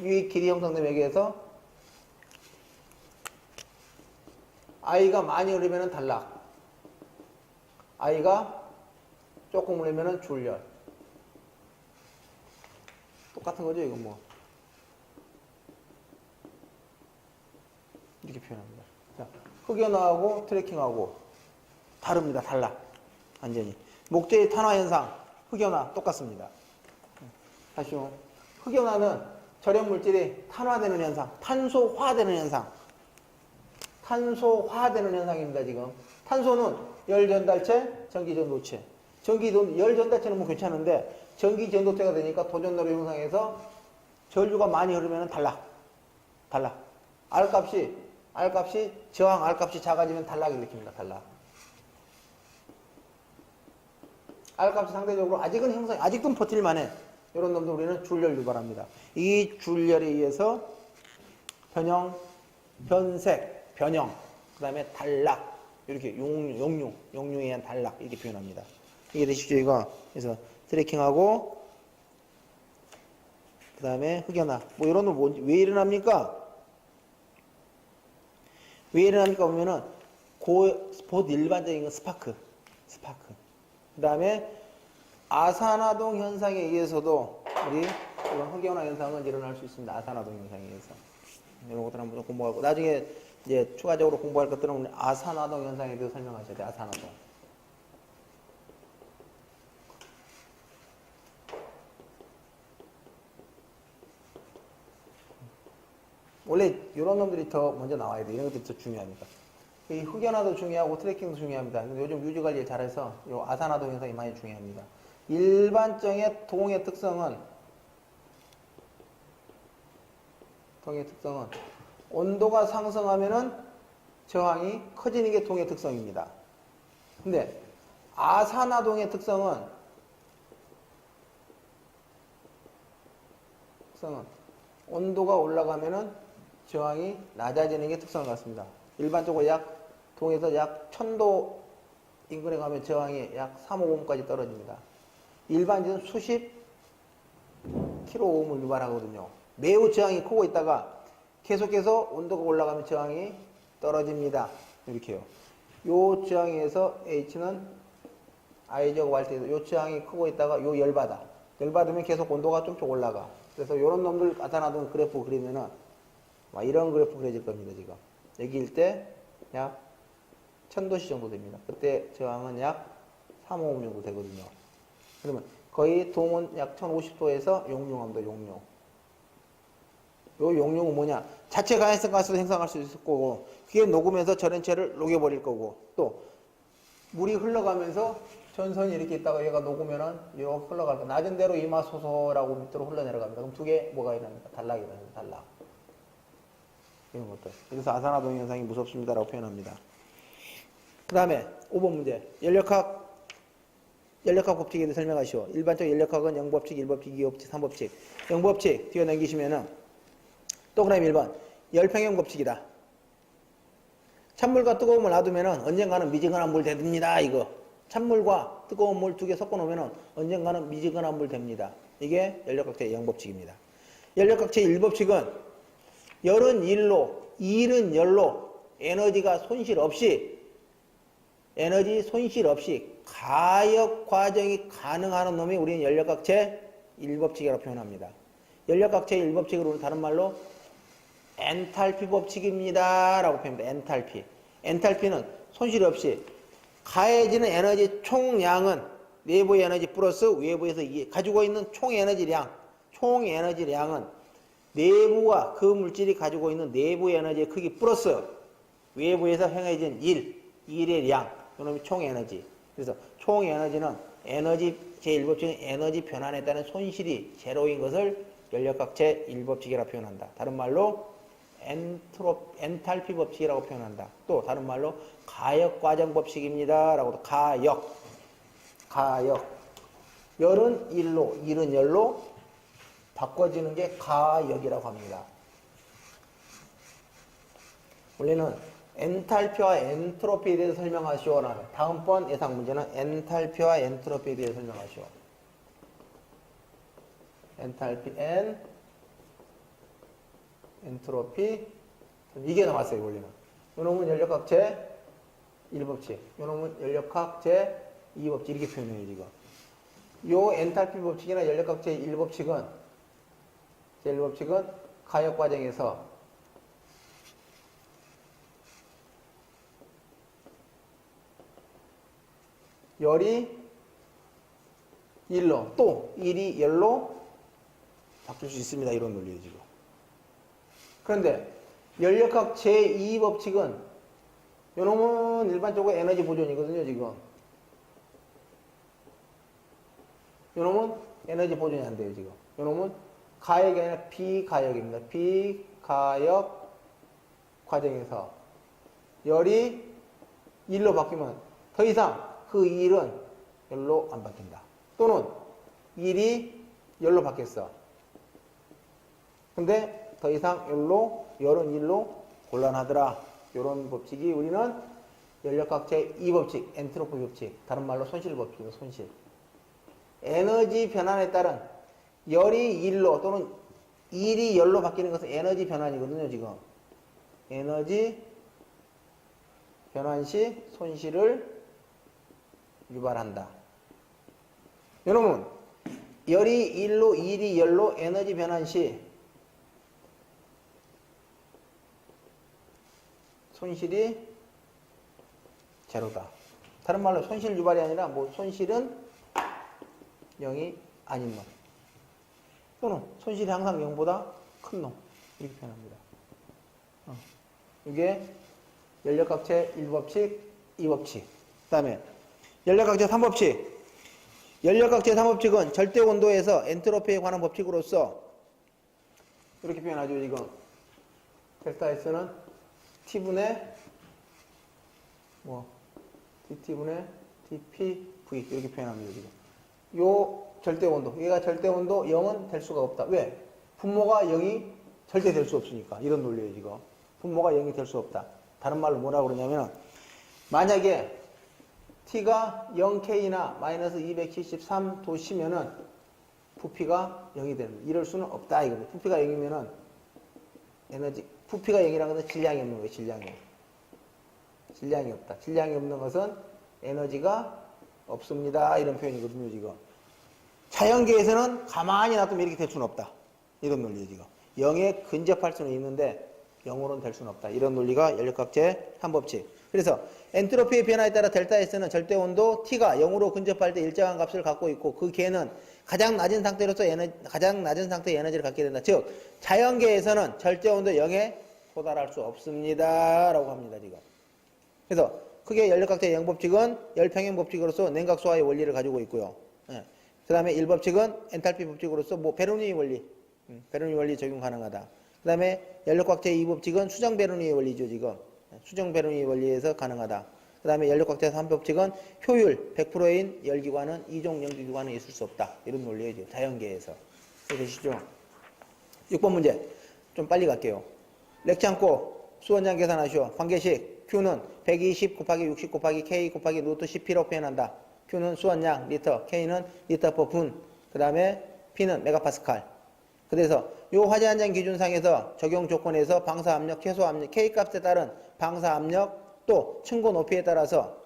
[SPEAKER 1] 이 길이 형성되면 여기에서 I가 많이 흐르면 단락. I가 조금 흐르면 줄열. 똑같은 거죠, 이건 뭐. 이렇게 표현합니다. 자, 흑연화하고 트래킹하고 다릅니다. 달라. 완전히. 목재의 탄화 현상, 흑연화 똑같습니다. 다시요. 흑연화는 절연 물질이 탄화되는 현상, 탄소화되는 현상. 탄소화되는 현상입니다, 지금. 탄소는 열전달체, 전기전도체. 열전달체는 뭐 괜찮은데, 전기전도체가 되니까 도전도로 형성해서 전류가 많이 흐르면 단락. 저항 R값이 작아지면 단락을 일으킵니다, 단락. R값이 상대적으로 아직은 버틸만해. 이런 놈들 우리는 줄열 유발합니다. 이 줄열에 의해서 변형, 그 다음에 단락, 이렇게 용융에 의한 단락, 이렇게 표현합니다. 이게 되시죠, 이거? 그래서 트래킹하고, 그 다음에 흑연화. 뭐 이런 거 왜 일어납니까? 보면은, 곧 일반적인 건 스파크. 그 다음에 아산화동 현상에 의해서도 우리 이런 흑연화 현상은 일어날 수 있습니다. 아산화동 현상에 의해서. 이런 것들 한번 공부하고, 나중에 이제 추가적으로 공부할 것들은 아산화동 현상에 대해서 설명하셔야 돼요. 아산화동. 원래 이런 놈들이 더 먼저 나와야 돼요. 이런 것들이 더 중요합니다. 이 흑연화도 중요하고 트래킹도 중요합니다. 근데 요즘 유지관리를 잘해서 이 아산화동 현상이 많이 중요합니다. 일반적인 동의 특성은 온도가 상승하면은 저항이 커지는 게 동의 특성입니다. 근데 아산화동의 특성은 온도가 올라가면은 저항이 낮아지는 게 특성을 갖습니다. 일반적으로 동에서 약 1000도 인근에 가면 저항이 약 3오음까지 떨어집니다. 일반적인 수십 킬로오음을 유발하거든요. 매우 저항이 크고 있다가 계속해서 온도가 올라가면 저항이 떨어집니다. 이렇게요. 요 저항에 의해서 H는 I제곱 할때에서 요 저항이 크고 있다가 요 열받아. 열받으면 계속 온도가 좀씩 올라가. 그래서 요런 놈들 나타나던 그래프 그리면은 이런 그래프 그려질 겁니다, 지금. 여기일 때 약 1000도씨 정도 됩니다. 그때 저항은 약 3오hm 정도 되거든요. 그러면 거의 동은 약 1050도에서 용융합니다, 용융. 요 용융은 뭐냐? 자체 가연성 가스도 생성할 수 있을 거고, 그게 녹으면서 절연체를 녹여버릴 거고, 또 물이 흘러가면서 전선이 이렇게 있다가 얘가 녹으면은 이렇게 흘러갈 거야. 낮은 대로 이마소소라고 밑으로 흘러내려갑니다. 그럼 두 개 뭐가 일어납니까? 단락이 일어납니다. 단락. 이런 것들. 그래서 아산화동 현상이 무섭습니다라고 표현합니다. 그 다음에 5번 문제. 연력학 법칙에 대해 설명하시오. 일반적 연력학은 0법칙, 1법칙, 2법칙, 3법칙. 0법칙 뒤에 넘기시면은 동그라미 1번. 열평형 법칙이다. 찬물과 뜨거운 물 놔두면은 언젠가는 미지근한 물 됩니다. 이거. 찬물과 뜨거운 물 두 개 섞어 놓으면은 언젠가는 미지근한 물 됩니다. 이게 연력학제의 0법칙입니다. 연력학제의 1법칙은 열은 일로, 일은 열로 에너지 손실 없이 가역 과정이 가능한 놈이 우리는 연력학제 1법칙이라고 표현합니다. 연력학제 1법칙으로는 다른 말로 엔탈피 법칙입니다 라고 표현합니다. 엔탈피. 엔탈피는 손실 없이 가해지는 에너지 총량은 내부의 에너지 플러스 외부에서 가지고 있는 총에너지량은 내부가 그 물질이 가지고 있는 내부의 에너지의 크기 플러스 외부에서 행해진 일의 량, 이놈이 총에너지. 그래서 총에너지는 에너지 제1법칙은 에너지 변환에 따른 손실이 제로인 것을 연력학제 1법칙이라고 표현한다. 다른 말로 엔탈피 법칙이라고 표현한다. 또 다른 말로 가역 과정 법칙입니다. 라고도 가역. 열은 일로, 일은 열로 바꿔지는 게 가역이라고 합니다. 원래는 엔탈피와 엔트로피에 대해서 설명하시오라는 다음번 예상 문제는 엔탈피와 엔트로피에 대해서 설명하시오. 엔탈피, 엔트로피. 이게 나왔어요, 원래는. 요놈은 연력학제 1법칙. 요놈은 연력학제 2법칙. 이렇게 표현해요, 지금. 요 엔탈피 법칙이나 연력학제 1법칙은, 제1법칙은 가역 과정에서 열이 일로, 또 일이 열로 바뀔 수 있습니다. 이런 논리예요, 지금. 그런데 연력학 제2법칙은 요놈은 일반적으로 에너지 보존이거든요, 지금. 요놈은 에너지 보존이 안 돼요, 지금. 요놈은 가역이 아니라 비가역입니다. 비가역 과정에서 열이 일로 바뀌면 더 이상 그 일은 열로 안 바뀐다. 또는 일이 열로 바뀌었어. 근데 더 이상 열은 일로 곤란하더라. 이런 법칙이 우리는 연력학제 2법칙, 엔트로피 법칙, 다른 말로 손실 법칙입니다. 손실. 에너지 변환에 따른 열이 일로 또는 일이 열로 바뀌는 것은 에너지 변환이거든요, 지금. 에너지 변환 시 손실을 유발한다. 여러분, 열이 일로, 일이 열로 에너지 변환 시 손실이 제로다. 다른 말로 손실 유발이 아니라 손실은 0이 아닌 놈. 또는 손실이 항상 0보다 큰 놈. 이렇게 표현합니다. 이게 연력학제 1법칙, 2법칙. 그 다음에 연력학제 3법칙. 연력학제 3법칙은 절대 온도에서 엔트로피에 관한 법칙으로서 이렇게 표현하죠, 지금. 델타 S는 T분의 dT분의 dPV 이렇게 표현합니다, 지금. 요 절대 온도, 얘가 절대 온도 0은 될 수가 없다. 왜? 분모가 0이 절대 될 수 없으니까. 이런 논리예요, 지금. 분모가 0이 될 수 없다. 다른 말로 뭐라고 그러냐면, 만약에 T가 0K나 마이너스 273도시면은 부피가 0이 됩니다. 이럴 수는 없다, 이겁니다. 부피가 0이면은 부피가 0이라는 것은 질량이 없는 거예요, 질량이 없다. 질량이 없는 것은 에너지가 없습니다. 이런 표현이거든요, 지금. 자연계에서는 가만히 놔두면 이렇게 될 수는 없다. 이런 논리예요, 지금. 0에 근접할 수는 있는데 0으로는 될 수는 없다. 이런 논리가 연력학제 3법칙. 그래서 엔트로피의 변화에 따라 델타 S는 절대 온도 T가 0으로 근접할 때 일정한 값을 갖고 있고 그 개는 가장 낮은 상태의 에너지를 갖게 된다. 즉 자연계에서는 절대 온도 0에 도달할 수 없습니다. 라고 합니다, 지금. 그래서 크게 열역각자의 영법칙은 열평행법칙으로서 냉각소화의 원리를 가지고 있고요. 예. 그 다음에 1법칙은 엔탈피 법칙으로서 뭐 베르누이 원리, 베르누이 원리 적용 가능하다. 그 다음에 열역각자의 2법칙은 수정 베르누이 원리죠, 지금. 수정 베르누이 원리에서 가능하다. 그 다음에 열역각자의 3법칙은 효율 100%인 열기관은 이종 연기기관은 있을 수 없다. 이런 논리죠, 자연계에서. 되시죠? 6번 문제. 좀 빨리 갈게요. 렉치 않고 수원량 계산하시오. 관계식 Q는 120 곱하기 60 곱하기 K 곱하기 루트 10P로 표현한다. Q는 수원량 리터, K는 리터 퍼 분, 그 다음에 P는 메가파스칼. 그래서 요 화재 한장 기준상에서 적용 조건에서 방사 압력, 최소 압력, K 값에 따른 방사 압력 또 층고 높이에 따라서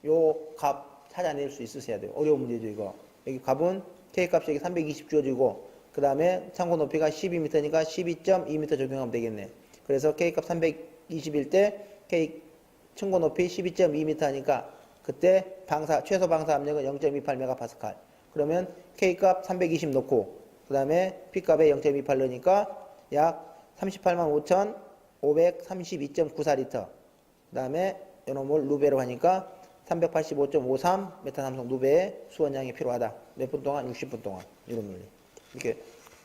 [SPEAKER 1] 요 값 찾아낼 수 있으셔야 돼요. 어려운 문제죠, 이거. 여기 값은 K 값이 여기 320 주어지고 그 다음에 창고 높이가 12m니까 12.2m 적용하면 되겠네. 그래서 K값 320일 때 K 층고 높이 12.2m 하니까 그때 최소 방사 압력은 0.28MPa. 그러면 K값 320 넣고 그 다음에 P값에 0.28 넣으니까 약 385,532.94리터. 그 다음에 요놈을 루베로 하니까 385.53 메타삼성 루베의 수원량이 필요하다. 몇 분 동안? 60분 동안. 이런 논리. 이렇게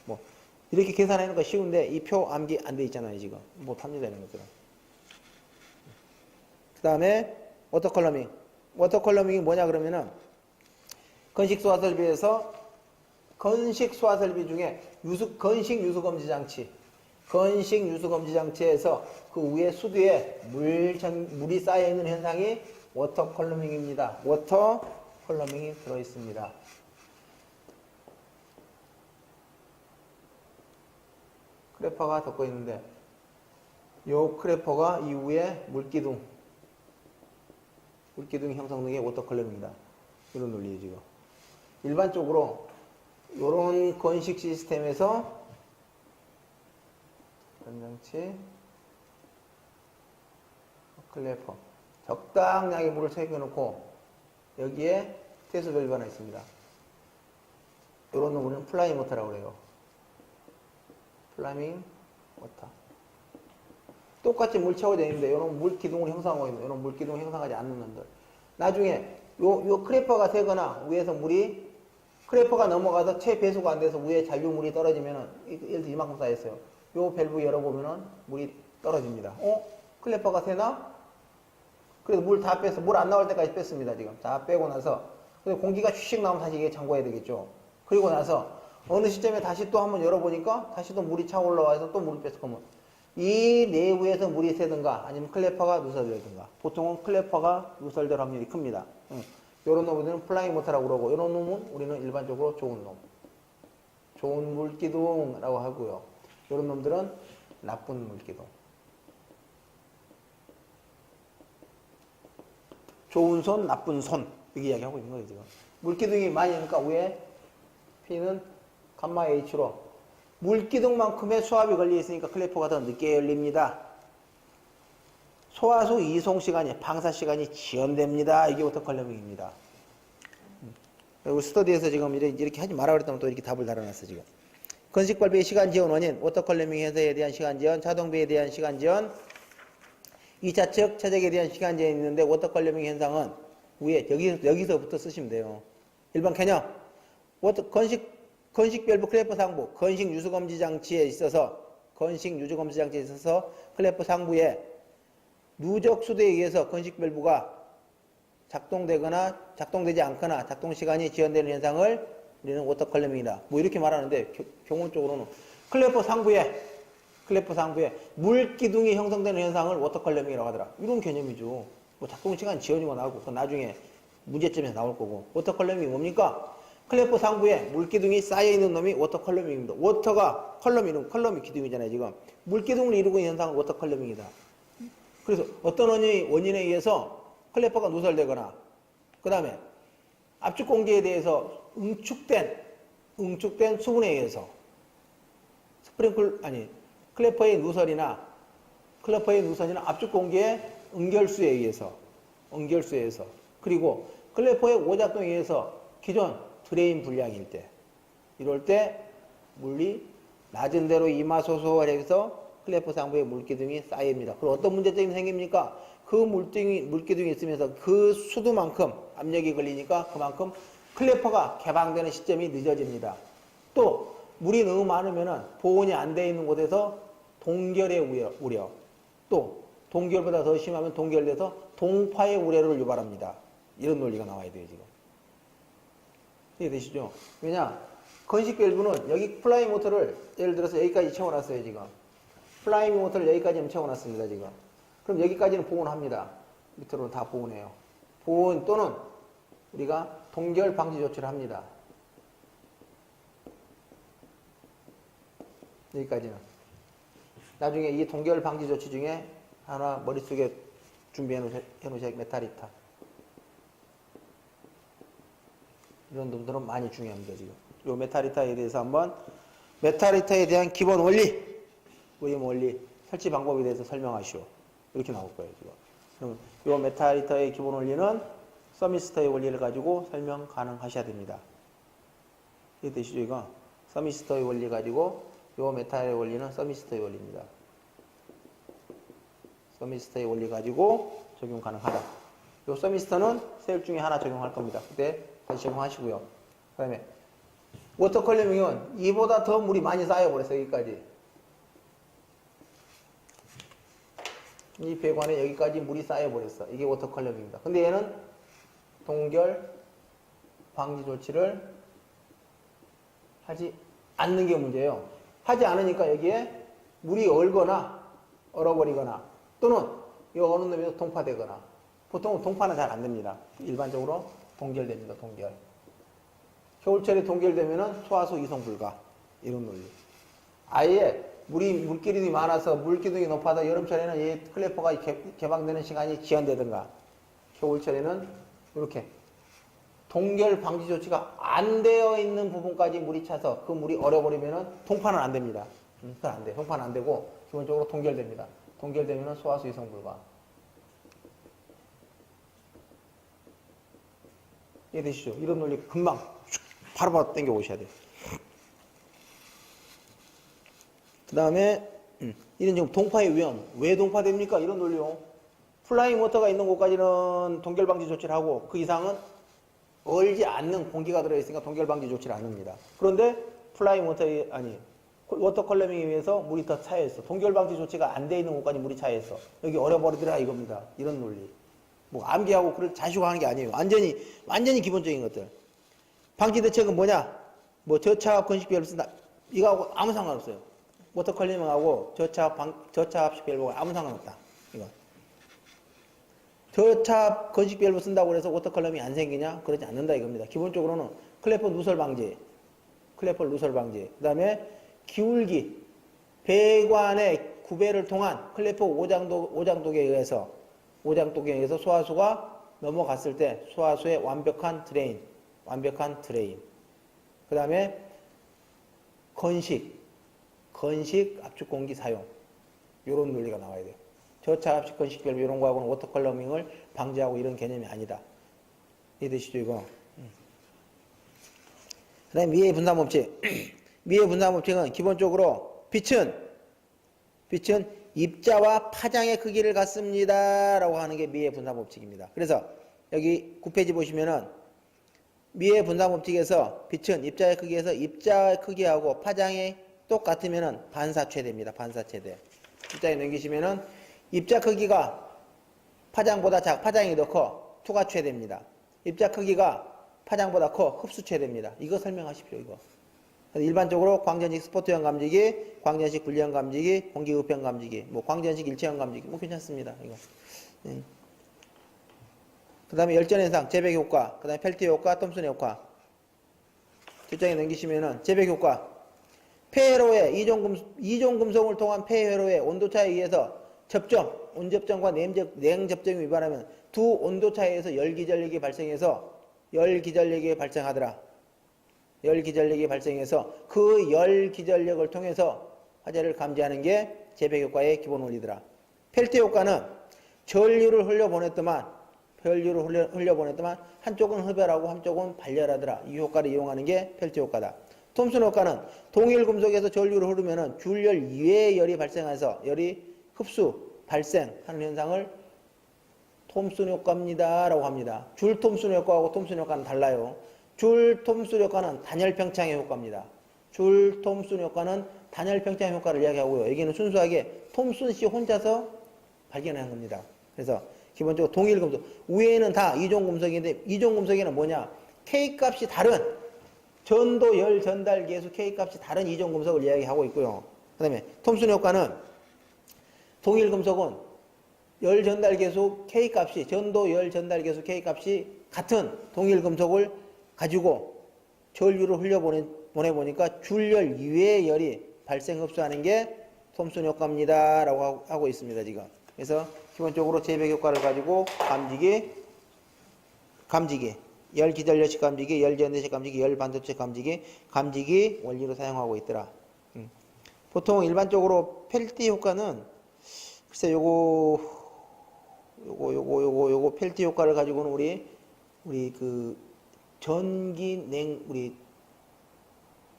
[SPEAKER 1] 뭐 이렇게 계산하는 거 쉬운데 이 표 암기 안 돼 있잖아요, 지금. 못 합니다, 이런 것들은. 그 다음에 워터컬러밍. 워터컬러밍이 뭐냐 그러면은 건식 소화 설비에서 건식 소화 설비 중에 건식 유수 검지 장치. 건식 유수 검지 장치에서 그 위에 수두에 물이 쌓여 있는 현상이 워터컬러밍입니다. 워터컬러밍이 들어 있습니다. 크래퍼가 덮고 있는데 요 크래퍼가 이후에 물기둥이 형성된 게 워터컬럼입니다. 이런 논리예요, 지금. 일반적으로 요런 건식 시스템에서 건장치 클래퍼 적당하게 물을 채워놓고 여기에 태수 밸브가 하나 있습니다. 요런 놈 우리는 플라잉 워터라고 그래요. 플라밍 워터. 똑같이 물 채워져 있는데 이런 물 기둥을 형성하고 있는 이런 물 기둥을 형성하지 않는 놈들. 나중에 요 크래퍼가 새거나 위에서 물이 크래퍼가 넘어가서 체배수가 안 돼서 위에 잔류물이 떨어지면은 예를 들어 이만큼 쌓였어요. 요 밸브 열어보면은 물이 떨어집니다. 크래퍼가 새나? 그래서 물 다 뺐어. 물 안 나올 때까지 뺐습니다. 지금 다 빼고 나서 근데 공기가 슉 나오면 다시 이게 잠궈야 되겠죠. 그리고 나서 어느 시점에 다시 또 한번 열어보니까 다시 또 물이 차 올라와서 또 물을 뺐을 거면 이 내부에서 물이 새든가 아니면 클래퍼가 누설되든가. 보통은 클래퍼가 누설될 확률이 큽니다. 이런 놈들은 플라잉 워터라고 그러고 이런 놈은 우리는 일반적으로 좋은 놈. 좋은 물기둥이라고 하고요. 이런 놈들은 나쁜 물기둥. 좋은 손, 나쁜 손. 이렇게 이야기하고 있는 거예요, 지금. 물기둥이 많이 있으니까 위에 P는 감마 H로 물기둥만큼의 수압이 걸려 있으니까 클래퍼가 더 늦게 열립니다. 소화수 이송 시간이, 방사 시간이 지연됩니다. 이게 워터컬러밍입니다. 그리고 스터디에서 지금 이렇게 하지 말아 그랬다면 또 이렇게 답을 달아놨어, 지금. 건식 발배의 시간 지연 원인, 워터컬러밍 현상에 대한 시간 지연, 자동배에 대한 시간 지연, 2차 측 체적에 대한 시간 지연이 있는데 워터컬러밍 현상은 위에 여기서부터 쓰시면 돼요. 일반 개념. 건식 밸브 클래퍼 상부, 건식 유수 검지 장치에 있어서 클래퍼 상부에 누적 수도에 의해서 건식 밸브가 작동되거나 작동되지 않거나 작동 시간이 지연되는 현상을 우리는 워터컬러밍이다. 뭐 이렇게 말하는데 경험적으로는 클래퍼 상부에 물기둥이 형성되는 현상을 워터컬러밍이라고 하더라. 이런 개념이죠. 뭐 작동 시간 지연이고 나오고 그건 나중에 문제점에서 나올 거고. 워터컬러밍이 뭡니까? 클래퍼 상부에 물기둥이 쌓여있는 놈이 워터컬러밍입니다. 워터가 컬럼이 기둥이잖아요, 지금. 물기둥을 이루고 있는 현상은 워터컬러밍이다. 그래서 어떤 원인에 의해서 클래퍼가 누설되거나, 그 다음에 압축 공기에 대해서 응축된 수분에 의해서 클래퍼의 누설이나 압축 공기의 응결수에 의해서 그리고 클래퍼의 오작동에 의해서 기존 드레인 불량일 때 이럴 때 물이 낮은 대로 이마소소해서 클래퍼 상부에 물기둥이 쌓입니다. 그럼 어떤 문제점이 생깁니까? 그 물기둥이 있으면서 그 수두만큼 압력이 걸리니까 그만큼 클래퍼가 개방되는 시점이 늦어집니다. 또 물이 너무 많으면 보온이 안 되어 있는 곳에서 동결의 우려, 또 동결보다 더 심하면 동결돼서 동파의 우려를 유발합니다. 이런 논리가 나와야 돼요, 지금. 이해되시죠? 왜냐? 건식 밸브는 여기 플라잉 모터를 예를 들어서 여기까지 채워놨어요, 지금. 플라잉 모터를 여기까지 채워놨습니다, 지금. 그럼 여기까지는 보온합니다. 밑으로는 다 보온해요. 보온 또는 우리가 동결 방지 조치를 합니다. 여기까지는. 나중에 이 동결 방지 조치 중에 하나 머릿속에 준비해 놓으셔야 메타리타. 이런 놈들은 많이 중요합니다, 지금. 요 메타리타에 대해서 한번, 메타리타에 대한 기본 원리, 원리, 설치 방법에 대해서 설명하시오. 이렇게 나올 거예요, 지금. 그럼 요 메타리타의 기본 원리는 서미스터의 원리를 가지고 설명 가능하셔야 됩니다. 이해되시죠, 이거? 서미스터의 원리 가지고 요 메타의 원리는 서미스터의 원리입니다. 서미스터의 원리 가지고 적용 가능하다. 요 서미스터는 세역 중에 하나 적용할 겁니다. 그때 다시 적용하시고요. 그 다음에 워터컬럼ing은 이보다 더 물이 많이 쌓여버렸어요. 여기까지. 이 배관에 여기까지 물이 쌓여버렸어. 이게 워터컬럼ing입니다. 근데 얘는 동결 방지 조치를 하지 않는 게 문제예요. 하지 않으니까 여기에 물이 얼거나 얼어버리거나 또는 이 어느 놈에서 동파되거나, 보통은 동파는 잘 안 됩니다. 일반적으로 동결됩니다. 동결. 겨울철에 동결되면은 소화수 이송 불가. 이런 논리. 아예 물기둥이 많아서 물기둥이 높아서 여름철에는 이 클래퍼가 개방되는 시간이 지연되든가, 겨울철에는 이렇게 동결 방지 조치가 안 되어 있는 부분까지 물이 차서 그 물이 얼어버리면은 동파는 안 됩니다. 그건 안 돼. 동파는 안 되고 기본적으로 동결됩니다. 동결되면은 소화수 이송 불가. 이해되시죠? 이런 논리 금방 바로바로 당겨 오셔야 돼요. 그 다음에 이런 지금 동파의 위험. 왜 동파됩니까? 이런 논리요. 플라잉 워터가 있는 곳까지는 동결 방지 조치를 하고 그 이상은 얼지 않는 공기가 들어있으니까 동결 방지 조치를 안 합니다. 그런데 플라잉 워터에 워터 컬러밍에 의해서 물이 더 차여있어. 동결 방지 조치가 안 돼 있는 곳까지 물이 차여있어. 여기 얼어버리더라 이겁니다. 이런 논리. 뭐 암기하고 그걸 자시고 하는 게 아니에요. 완전히 기본적인 것들. 방지 대책은 뭐냐? 뭐 저차압 건식 밸브 쓴다. 이거하고 아무 상관없어요. 워터 컬러밍하고 저차압식 밸브가 아무 상관없다. 이거. 저차압 건식 밸브 쓴다고 해서 워터 컬러밍이 안 생기냐? 그러지 않는다 이겁니다. 기본적으로는 클래퍼 누설 방지, 그 다음에 기울기, 배관의 구배를 통한 클래퍼 오장독에 의해서 소화수가 넘어갔을 때 소화수의 완벽한 드레인. 그 다음에 건식 압축 공기 사용. 이런 논리가 나와야 돼요. 저차압식 건식 밸브 이런 거하고는 워터 컬러밍을 방지하고 이런 개념이 아니다. 이해되시죠, 이거? 그 다음에 미의 분산 법칙. 미의 분산 법칙은 기본적으로 빛은 입자와 파장의 크기를 갖습니다. 라고 하는 게 미의 분산 법칙입니다. 그래서 여기 9페이지 보시면은 미의 분산 법칙에서 빛은 입자의 크기에서 입자의 크기하고 파장이 똑같으면은 반사 최대입니다. 반사 최대. 입자에 넘기시면은 입자 크기가 파장이 더 커. 투과 최대입니다. 입자 크기가 파장보다 커. 흡수 최대입니다. 이거 설명하십시오, 이거. 일반적으로 광전식 스포트형 감지기, 광전식 분리형 감지기, 공기흡형 감지기, 뭐 광전식 일체형 감지기, 뭐 괜찮습니다, 이거. 그 다음에 열전 현상, 재백 효과, 그 다음에 펠티어 효과, 톰슨의 효과. 뒷장에 넘기시면은 재백 효과. 폐회로의 이종 금속을 통한 폐회로의 온도차에 의해서 온접점과 냉접점이 위반하면 두 온도차에 의해서 열기전력이 발생하더라. 열기전력이 발생해서 그 열기전력을 통해서 화재를 감지하는 게 재백 효과의 기본 원리더라. 펠트 효과는 전류를 흘려보냈더만 한쪽은 흡열하고 한쪽은 발열하더라. 이 효과를 이용하는 게 펠트 효과다. 톰슨 효과는 동일 금속에서 전류를 흐르면 줄열 이외의 열이 발생해서 열이 흡수, 발생하는 현상을 톰슨 효과입니다. 라고 합니다. 줄 톰슨 효과하고 톰슨 효과는 달라요. 줄 톰슨 효과는 단열 평창의 효과입니다. 줄 톰슨 효과는 단열 평창 효과를 이야기하고요. 여기는 순수하게 톰슨 씨 혼자서 발견한 겁니다. 그래서 기본적으로 동일 금속. 위에는 다 이종 금속인데 이종 금속에는 뭐냐? K 값이 다른 전도 열 전달 계수 K 값이 다른 이종 금속을 이야기하고 있고요. 그 다음에 톰슨 효과는 동일 금속은 열 전달 계수 K 값이 전도 열 전달 계수 K 값이 같은 동일 금속을 가지고 전류를 보내보니까 줄열 이외의 열이 발생 흡수하는 게 톰슨 효과입니다. 라고 하고 있습니다. 지금. 그래서 기본적으로 제백 효과를 가지고 감지기, 열 기전력식 감지기, 열 전대식 감지기, 열 반도체 감지기 원리로 사용하고 있더라. 보통 일반적으로 펠티 효과는 글쎄 요거 펠티 효과를 가지고는 우리 그 우리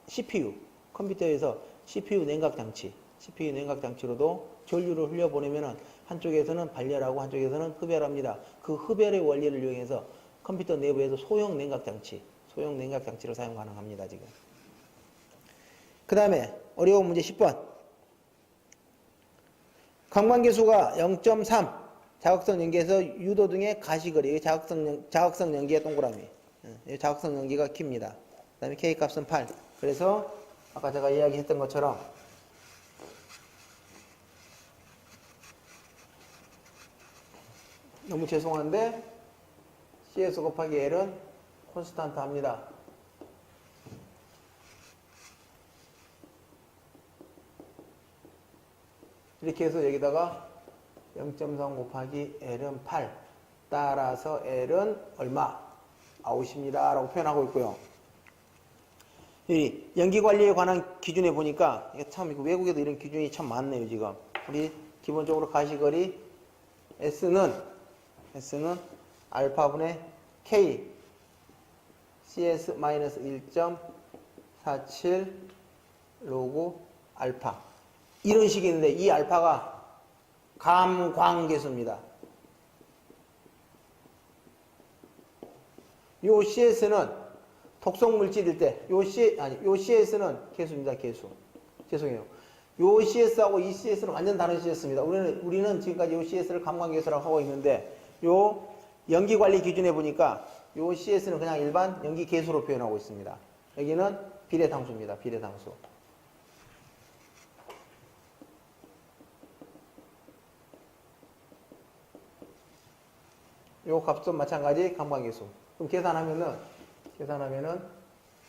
[SPEAKER 1] CPU 컴퓨터에서 CPU 냉각 장치로도 전류를 흘려보내면은 한쪽에서는 발열하고 한쪽에서는 흡열합니다. 그 흡열의 원리를 이용해서 컴퓨터 내부에서 소형 냉각 장치를 사용 가능합니다. 지금. 그 다음에 어려운 문제 10번. 강반계수가 0.3 자극성 연기에서 유도 등의 가시거리 자극성 연기의 동그라미. 자극성 연기가 키입니다. 그 다음에 K 값은 8. 그래서 아까 제가 이야기했던 것처럼 너무 죄송한데 CS 곱하기 L은 콘스탄트 합니다. 이렇게 해서 여기다가 0.3 곱하기 L은 8 따라서 L은 얼마? 아웃입니다. 라고 표현하고 있고요. 이 연기관리에 관한 기준에 보니까 참 외국에도 이런 기준이 참 많네요. 지금 우리 기본적으로 가시거리 S는 알파분의 K CS-1.47 로그 알파 이런 식이 있는데 이 알파가 감광계수입니다. 요 CS는 독성 물질일 때, 요 CS는 계수입니다, 계수. 죄송해요. 요 CS하고 이 CS는 완전 다른 CS입니다. 우리는 지금까지 요 CS를 감광계수라고 하고 있는데, 요 연기관리 기준에 보니까 요 CS는 그냥 일반 연기계수로 표현하고 있습니다. 여기는 비례당수입니다, 비례당수. 요 값도 마찬가지 감광계수. 그럼 계산하면은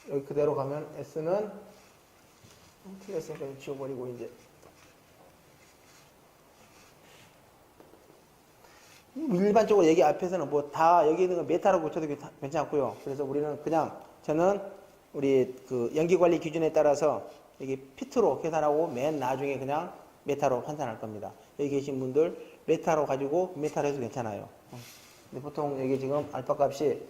[SPEAKER 1] 여기 그대로 가면 S는 틀렸으니까 지워버리고 이제 일반적으로 여기 앞에서는 뭐 다 여기 있는 거 메타로 고쳐도 괜찮고요. 그래서 우리는 저는 우리 그 연기관리 기준에 따라서 여기 피트로 계산하고 맨 나중에 그냥 메타로 환산할 겁니다. 여기 계신 분들 메타로 가지고 메타로 해도 괜찮아요. 근데 보통 여기 지금 알파 값이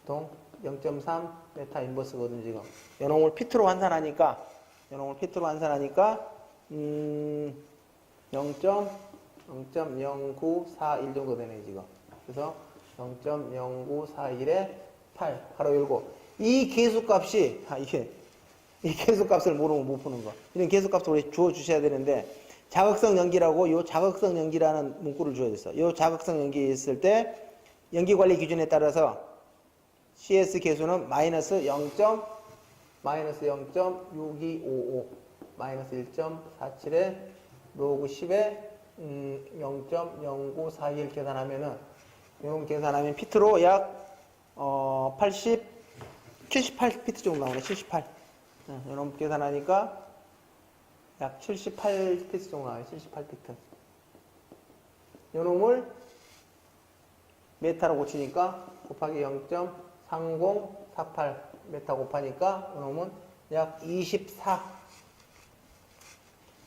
[SPEAKER 1] 보통 0.3 메타 인버스거든요. 지금 연홍을 피트로 환산하니까 0.0941 정도 되네요. 지금. 그래서 0.0941에 8 바로 열고 이 계수값이 이 계수값을 모르면 못 푸는 거. 이런 계수값을 우리 주어 주셔야 되는데 자극성 연기라고 요 자극성 연기라는 문구를 줘야 됐어. 요 자극성 연기 있을 때 연기 관리 기준에 따라서 CS 계수는 마이너스 0.6255 마이너스 1.47에 로그 10에 0.0941 계산하면은 이런 계산하면 피트로 약 78 피트 정도 나오네. 78. 이런 계산하니까 약 78 피트 정도 나와요. 78 피트. 요놈을 메타로 고치니까 곱하기 0.3048 메타 곱하니까 요놈은 약 24.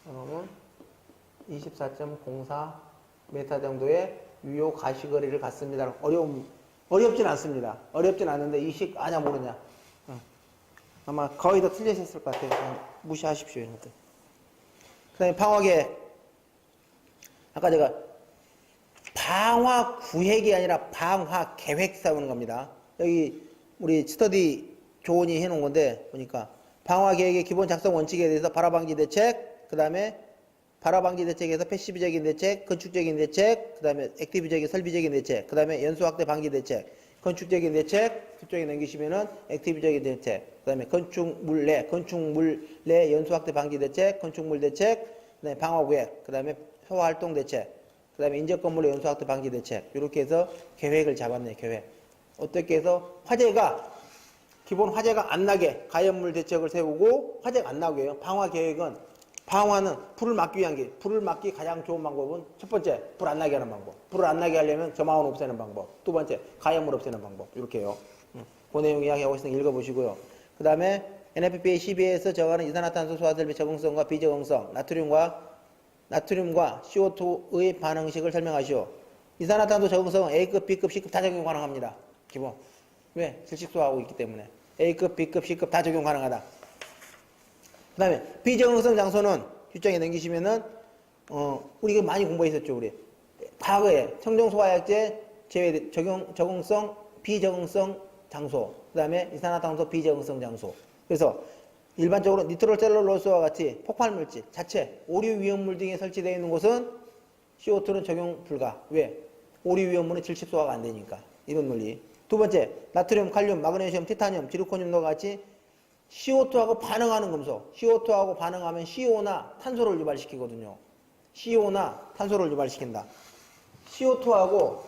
[SPEAKER 1] 요놈은 24.04 메타 정도의 유효 가시거리를 갖습니다. 어렵진 않습니다. 어렵진 않은데 이 식 아냐 모르냐. 아마 거의 다 틀리셨을 것 같아요. 그냥 무시하십시오. 이런 것들. 그 다음에 방학에 아까 제가 방화 구획이 아니라 방화 계획 세우는 겁니다. 여기 우리 스터디 조언이 해놓은 건데 보니까 방화 계획의 기본 작성 원칙에 대해서 발화 방지 대책, 그 다음에 발화 방지 대책에서 패시브적인 대책, 건축적인 대책, 그 다음에 액티브적인 설비적인 대책, 그 다음에 연소 확대 방지 대책, 건축적인 대책, 그쪽에 넘기시면은 액티브적인 대책, 그 다음에 건축물 내 연소 확대 방지 대책, 건축물 대책, 그 다음에 방화 구획, 그 다음에 소화 활동 대책, 그 다음에 인접 건물의 연소 확대 방지 대책, 이렇게 해서 계획을 잡았네, 계획. 어떻게 해서 기본 화재가 안 나게 가연물 대책을 세우고 화재가 안 나게 해요. 방화 계획은 방화는 불을 막기 위한 게 불을 막기 가장 좋은 방법은 첫 번째 불 안 나게 하는 방법. 불을 안 나게 하려면 점화원 없애는 방법. 두 번째 가연물 없애는 방법. 이렇게 해요. 그 내용 이야기하고 있으니까 읽어보시고요. 그 다음에 NFPA 12에서 정하는 이산화탄소 소화설비 적응성과 비적응성, 나트륨과 CO2의 반응식을 설명하시오. 이산화탄소 적응성은 A급, B급, C급 다 적용 가능합니다. 기본. 왜? 질식소화하고 있기 때문에. A급, B급, C급 다 적용 가능하다. 그 다음에 비적응성 장소는 뒷장에 넘기시면은 우리가 많이 공부했었죠. 우리 과거에 청정소화약제 제외 적응성 비적응성 장소, 그 다음에 이산화탄소 비적응성 장소. 그래서 일반적으로 니트로셀룰로스와 같이 폭발물질 자체 오류 위험물 등에 설치되어 있는 곳은 CO2는 적용 불가. 왜? 오류 위험물은 질식소화가 안 되니까. 이런 논리. 두 번째, 나트륨, 칼륨, 마그네슘, 티타늄, 지르코늄과 같이 CO2하고 반응하는 금속. CO2하고 반응하면 CO나 탄소를 유발시키거든요. CO나 탄소를 유발시킨다. CO2하고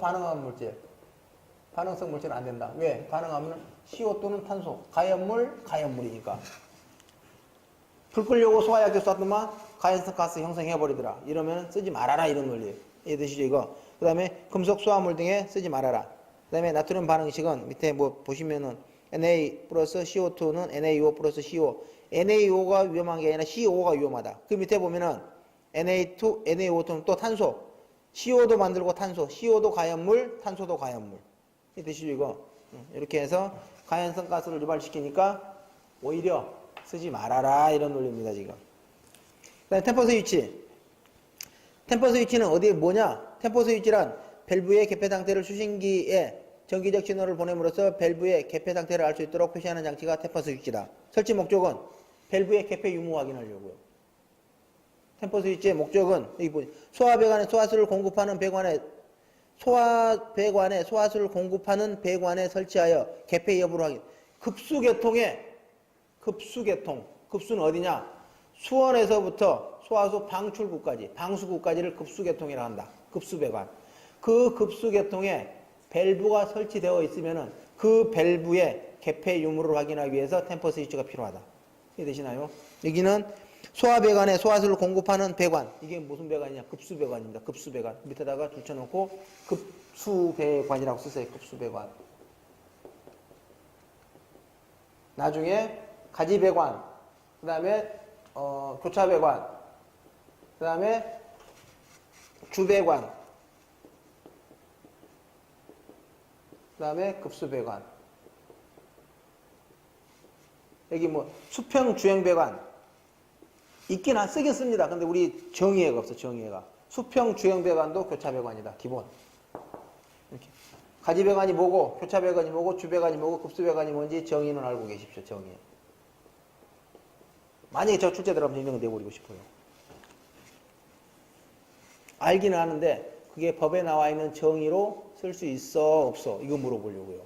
[SPEAKER 1] 반응하는 물질. 반응성 물질은 안 된다. 왜? 반응하면 CO2는 탄소. 가연물이니까. 불 끄려고 소화약제 쐈더만 가연성 가스 형성해버리더라. 이러면 쓰지 말아라. 이런 논리. 이해되시죠? 이거. 그 다음에 금속 소화물 등에 쓰지 말아라. 그 다음에 나트륨 반응식은 밑에 뭐 보시면은 Na 플러스 CO2는 NaO 플러스 CO. NaO가 위험한 게 아니라 CO가 위험하다. 그 밑에 보면은 Na2, NaO2는 또 탄소. CO도 만들고 탄소. CO도 가연물, 탄소도 가연물. 이해되시죠? 이거. 이렇게 해서 가연성 가스를 유발시키니까 오히려 쓰지 말아라. 이런 논리입니다, 지금. 그 다음에 템퍼 스위치. 템퍼 스위치는 어디에 뭐냐? 템퍼 스위치란 밸브의 개폐 상태를 수신기에 전기적 신호를 보냄으로써 밸브의 개폐 상태를 알 수 있도록 표시하는 장치가 템퍼 스위치다. 설치 목적은 밸브의 개폐 유무 확인하려고요. 템퍼 스위치의 목적은 여기 보니 소화배관에 소화수를 공급하는 배관에 소화수를 공급하는 배관에 설치하여 개폐 여부를 확인. 급수는 어디냐? 수원에서부터 소화수 방출구까지, 방수구까지를 급수계통이라 한다. 급수배관. 그 급수계통에 밸브가 설치되어 있으면은 그 밸브의 개폐 유무를 확인하기 위해서 템퍼 스위치가 필요하다. 이해되시나요? 여기는 소화배관에 소화수를 공급하는 배관. 이게 무슨 배관이냐? 급수배관입니다. 급수배관. 밑에다가 줄쳐놓고 급수배관이라고 쓰세요. 급수배관. 나중에 가지배관, 그 다음에 교차배관, 그 다음에 주배관, 그 다음에 급수배관. 여기 뭐 수평주행배관 있긴 쓰긴 씁니다. 근데 우리 정의해가 없어. 정의해가. 수평주행배관도 교차배관이다. 기본. 이렇게. 가지배관이 뭐고, 교차배관이 뭐고, 주배관이 뭐고, 급수배관이 뭔지 정의는 알고 계십시오. 정의. 만약에 저 출제 들어가면 인정을 내버리고 싶어요. 알기는 아는데 그게 법에 나와 있는 정의로 쓸 수 있어 없어 이거 물어보려고요.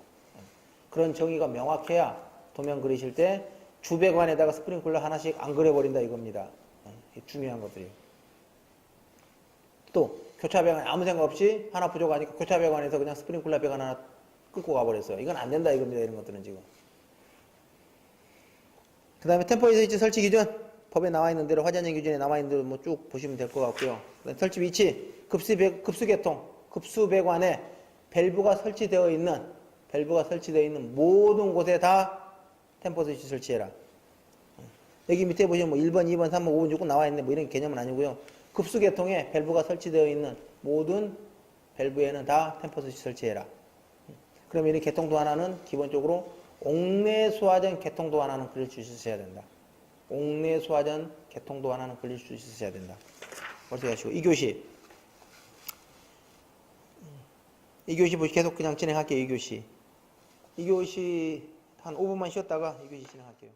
[SPEAKER 1] 그런 정의가 명확해야 도면 그리실 때 주배관에다가 스프링클러 하나씩 안 그려버린다 이겁니다. 중요한 것들이에요. 또 교차배관 아무 생각 없이 하나 부족하니까 교차배관에서 그냥 스프링클러 배관 하나 끌고 가버렸어요. 이건 안 된다 이겁니다. 이런 것들은 지금. 그 다음에 템퍼 스위치 설치 기준 법에 나와 있는 대로 화재안전 기준에 나와 있는 대로 뭐 쭉 보시면 될 것 같고요. 설치 위치 급수계통 급수배관에 밸브가 설치되어 있는 모든 곳에 다 템퍼 스위치 설치해라. 여기 밑에 보시면 뭐 1번, 2번, 3번, 5번, 6번 나와 있는데 뭐 이런 개념은 아니고요. 급수계통에 밸브가 설치되어 있는 모든 밸브에는 다 템퍼 스위치 설치해라. 그러면 이 개통도 하나는 기본적으로 옥내소화전 개통도 하나는 그릴 수 있으셔야 된다. 옥내소화전 개통도 하나는 그릴 수 있으셔야 된다. 그렇게 하시고 2교시 계속 그냥 진행할게요. 2교시 한 5분만 쉬었다가 2교시 진행할게요.